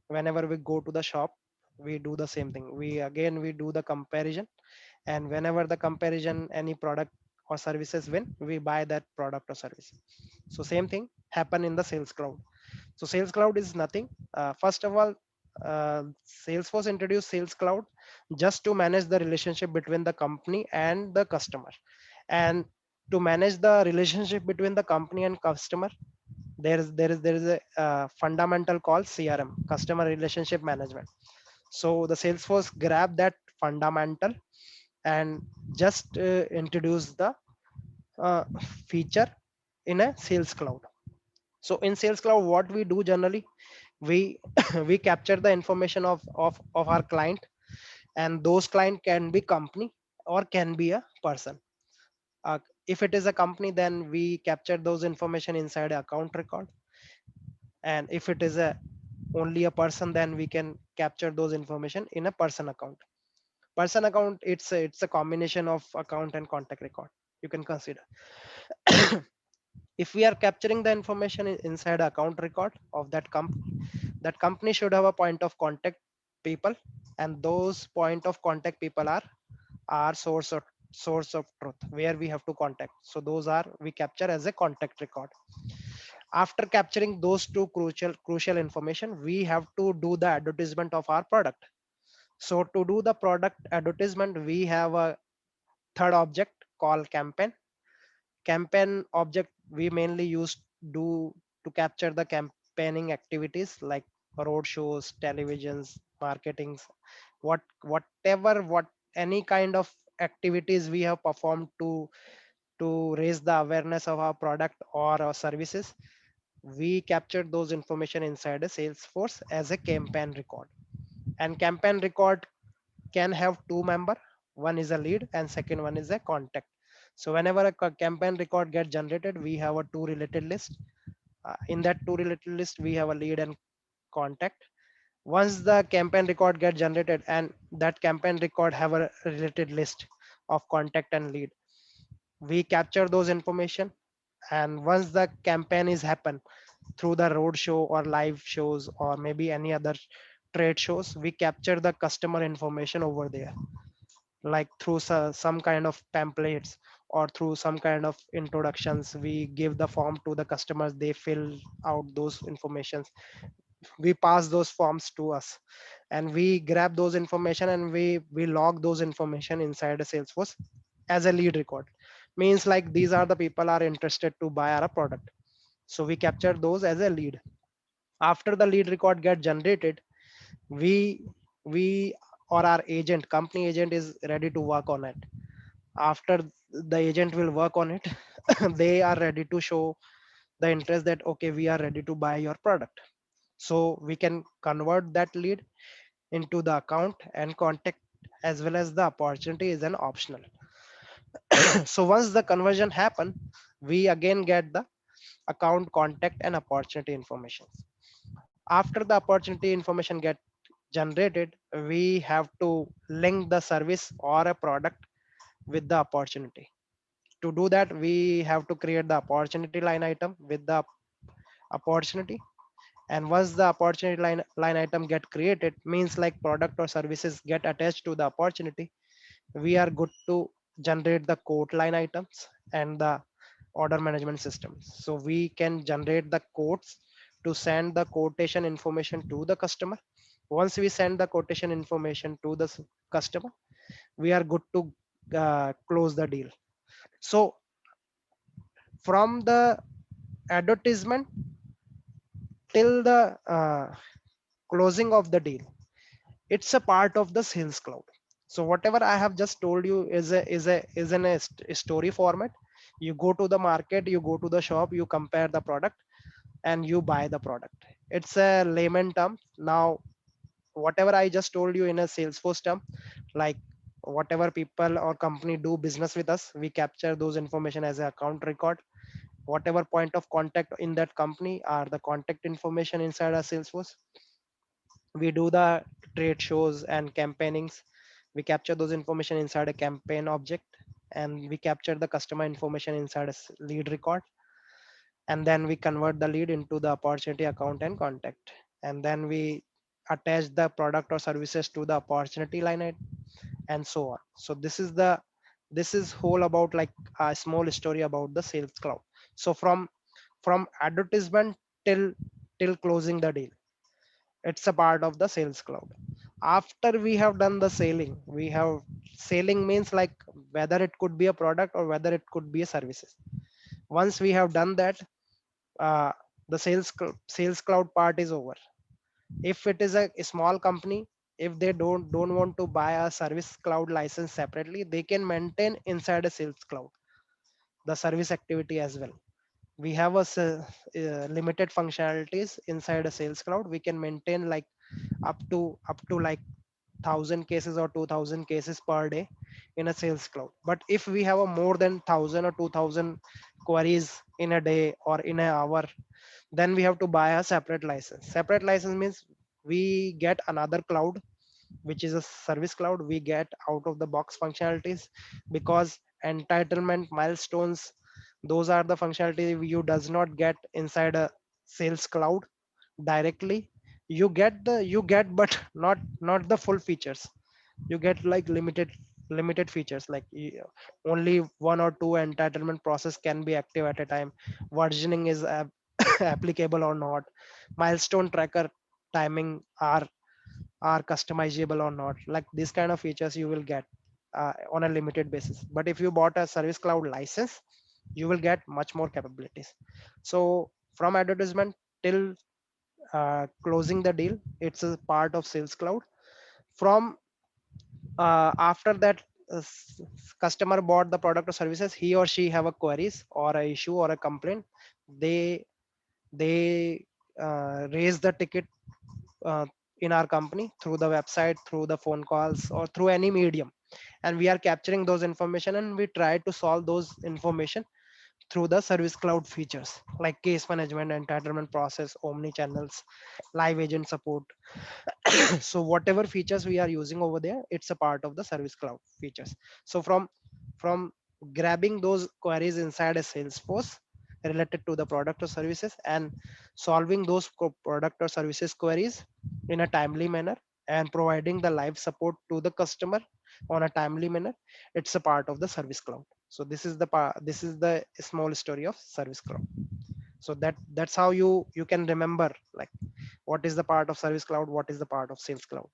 Whenever we go to the shop, we do the same thing. We do the comparison, and whenever the comparison any product or services win, we buy that product or service. So same thing happen in the sales cloud. So sales cloud is nothing. First of all, Salesforce introduced sales cloud just to manage the relationship between the company and the customer. And to manage the relationship between the company and customer, there is a fundamental called CRM, customer relationship management. So the Salesforce grabbed that fundamental and just introduce the uh, feature in a sales cloud. So in sales cloud what we do generally, we we capture the information of our client, and those client can be company or can be a person. If it is a company, then we capture those information inside a account record, and if it is a only a person, then we can capture those information in a person account. Person account, it's a combination of account and contact record, you can consider. If we are capturing the information inside account record of that company, that company should have a point of contact people, and those point of contact people are our source of truth where we have to contact. So those are we capture as a contact record. After capturing those two crucial information, we have to do the advertisement of our product. So to do the product advertisement, we have a third object called campaign. Campaign object we mainly use do to capture the campaigning activities like road shows, televisions, marketings, what any kind of activities we have performed to raise the awareness of our product or our services. We capture those information inside a Salesforce as a campaign record. And campaign record can have two member, one is a lead and second one is a contact. So whenever a campaign record gets generated, we have a two related list. In that two related list, we have a lead and contact. Once the campaign record gets generated and that campaign record have a related list of contact and lead, we capture those information. And once the campaign is happen through the road show or live shows or maybe any other trade shows, we capture the customer information over there, like through some kind of pamphlets or through some kind of introductions. We give the form to the customers, they fill out those informations, we pass those forms to us, and we grab those information and we log those information inside a Salesforce as a lead record. Means like these are the people are interested to buy our product, so we capture those as a lead. After the lead record get generated, we or our agent, company agent is ready to work on it. After the agent will work on it, they are ready to show the interest that okay, we are ready to buy your product. So we can convert that lead into the account and contact, as well as the opportunity is an optional. So once the conversion happen, we again get the account, contact and opportunity information. After the opportunity information get generated, we have to link the service or a product with the opportunity. To do that, we have to create the opportunity line item with the opportunity. And once the opportunity line item get created, means like product or services get attached to the opportunity, we are good to generate the quote line items and the order management systems. So we can generate the quotes to send the quotation information to the customer. Once we send the quotation information to the customer, we are good to close the deal. So from the advertisement till the closing of the deal, it's a part of the sales cloud. So whatever I have just told you is in a story format. You go to the market, you go to the shop, you compare the product, and you buy the product. It's a layman term. Now whatever I just told you in a Salesforce term, like whatever people or company do business with us, we capture those information as a account record. Whatever point of contact in that company are the contact information inside our Salesforce. We do the trade shows and campaignings. We capture those information inside a campaign object, and we capture the customer information inside a lead record. And then we convert the lead into the opportunity account and contact. And then we attach the product or services to the opportunity line item, and so on. So this is whole about like a small story about the sales cloud. So from advertisement till closing the deal, it's a part of the sales cloud. After we have done the selling, we have selling means like whether it could be a product or whether it could be a services. Once we have done that, uh, the sales cloud part is over. If it is a small company, if they don't want to buy a service cloud license separately, they can maintain inside a sales cloud the service activity as well. We have a limited functionalities inside a sales cloud. We can maintain like up to like 1,000 cases or 2,000 cases per day in a sales cloud. But if we have a more than 1,000 or 2,000 queries in a day or in an hour, then we have to buy a separate license. Separate license means we get another cloud, which is a service cloud. We get out of the box functionalities, because entitlement milestones, those are the functionality you does not get inside a sales cloud directly. You get but not the full features. You get like limited features, like only one or two entitlement process can be active at a time. Versioning is applicable or not. Milestone tracker timing are customizable or not. Like these kind of features you will get on a limited basis. But if you bought a service cloud license, you will get much more capabilities. So from advertisement till closing the deal, it's a part of sales cloud. From after that, customer bought the product or services, he or she have a queries or a issue or a complaint, they raise the ticket uh, in our company through the website, through the phone calls, or through any medium. And we are capturing those information, and we try to solve those information through the service cloud features like case management, entitlement process, omni channels, live agent support. So whatever features we are using over there, it's a part of the service cloud features. So from grabbing those queries inside a Salesforce related to the product or services, and solving those product or services queries in a timely manner, and providing the live support to the customer on a timely manner, it's a part of the service cloud. So this is the small story of service cloud. So that's how you can remember like what is the part of service cloud, what is the part of sales cloud.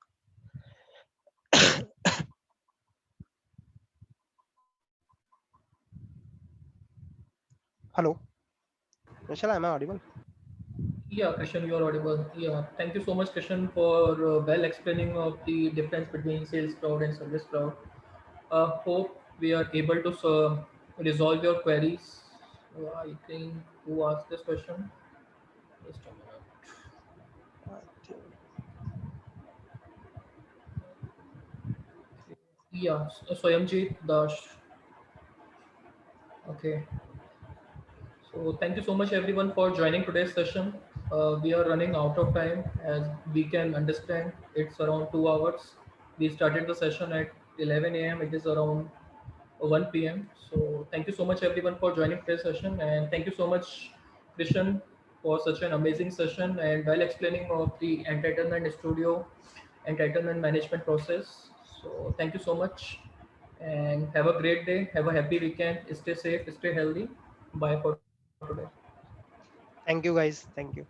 Hello, Michelle, am I audible? Yeah, Krishan, you are audible. Yeah, thank you so much, Krishan, for well explaining of the difference between sales cloud and service cloud. Hope we are able to resolve your queries. I think who asked this question? Just a minute. I think Yeah, Swayamjit Dash. Okay. So thank you so much everyone for joining today's session. We are running out of time as we can understand. It's around 2 hours. We started the session at 11 a.m. It is around 1 p.m. So thank you so much everyone for joining today's session, and thank you so much, Krishan, for such an amazing session and while explaining of the entitlement studio, entitlement management process. So thank you so much, and have a great day. Have a happy weekend. Stay safe. Stay healthy. Bye for today. Thank you guys. Thank you.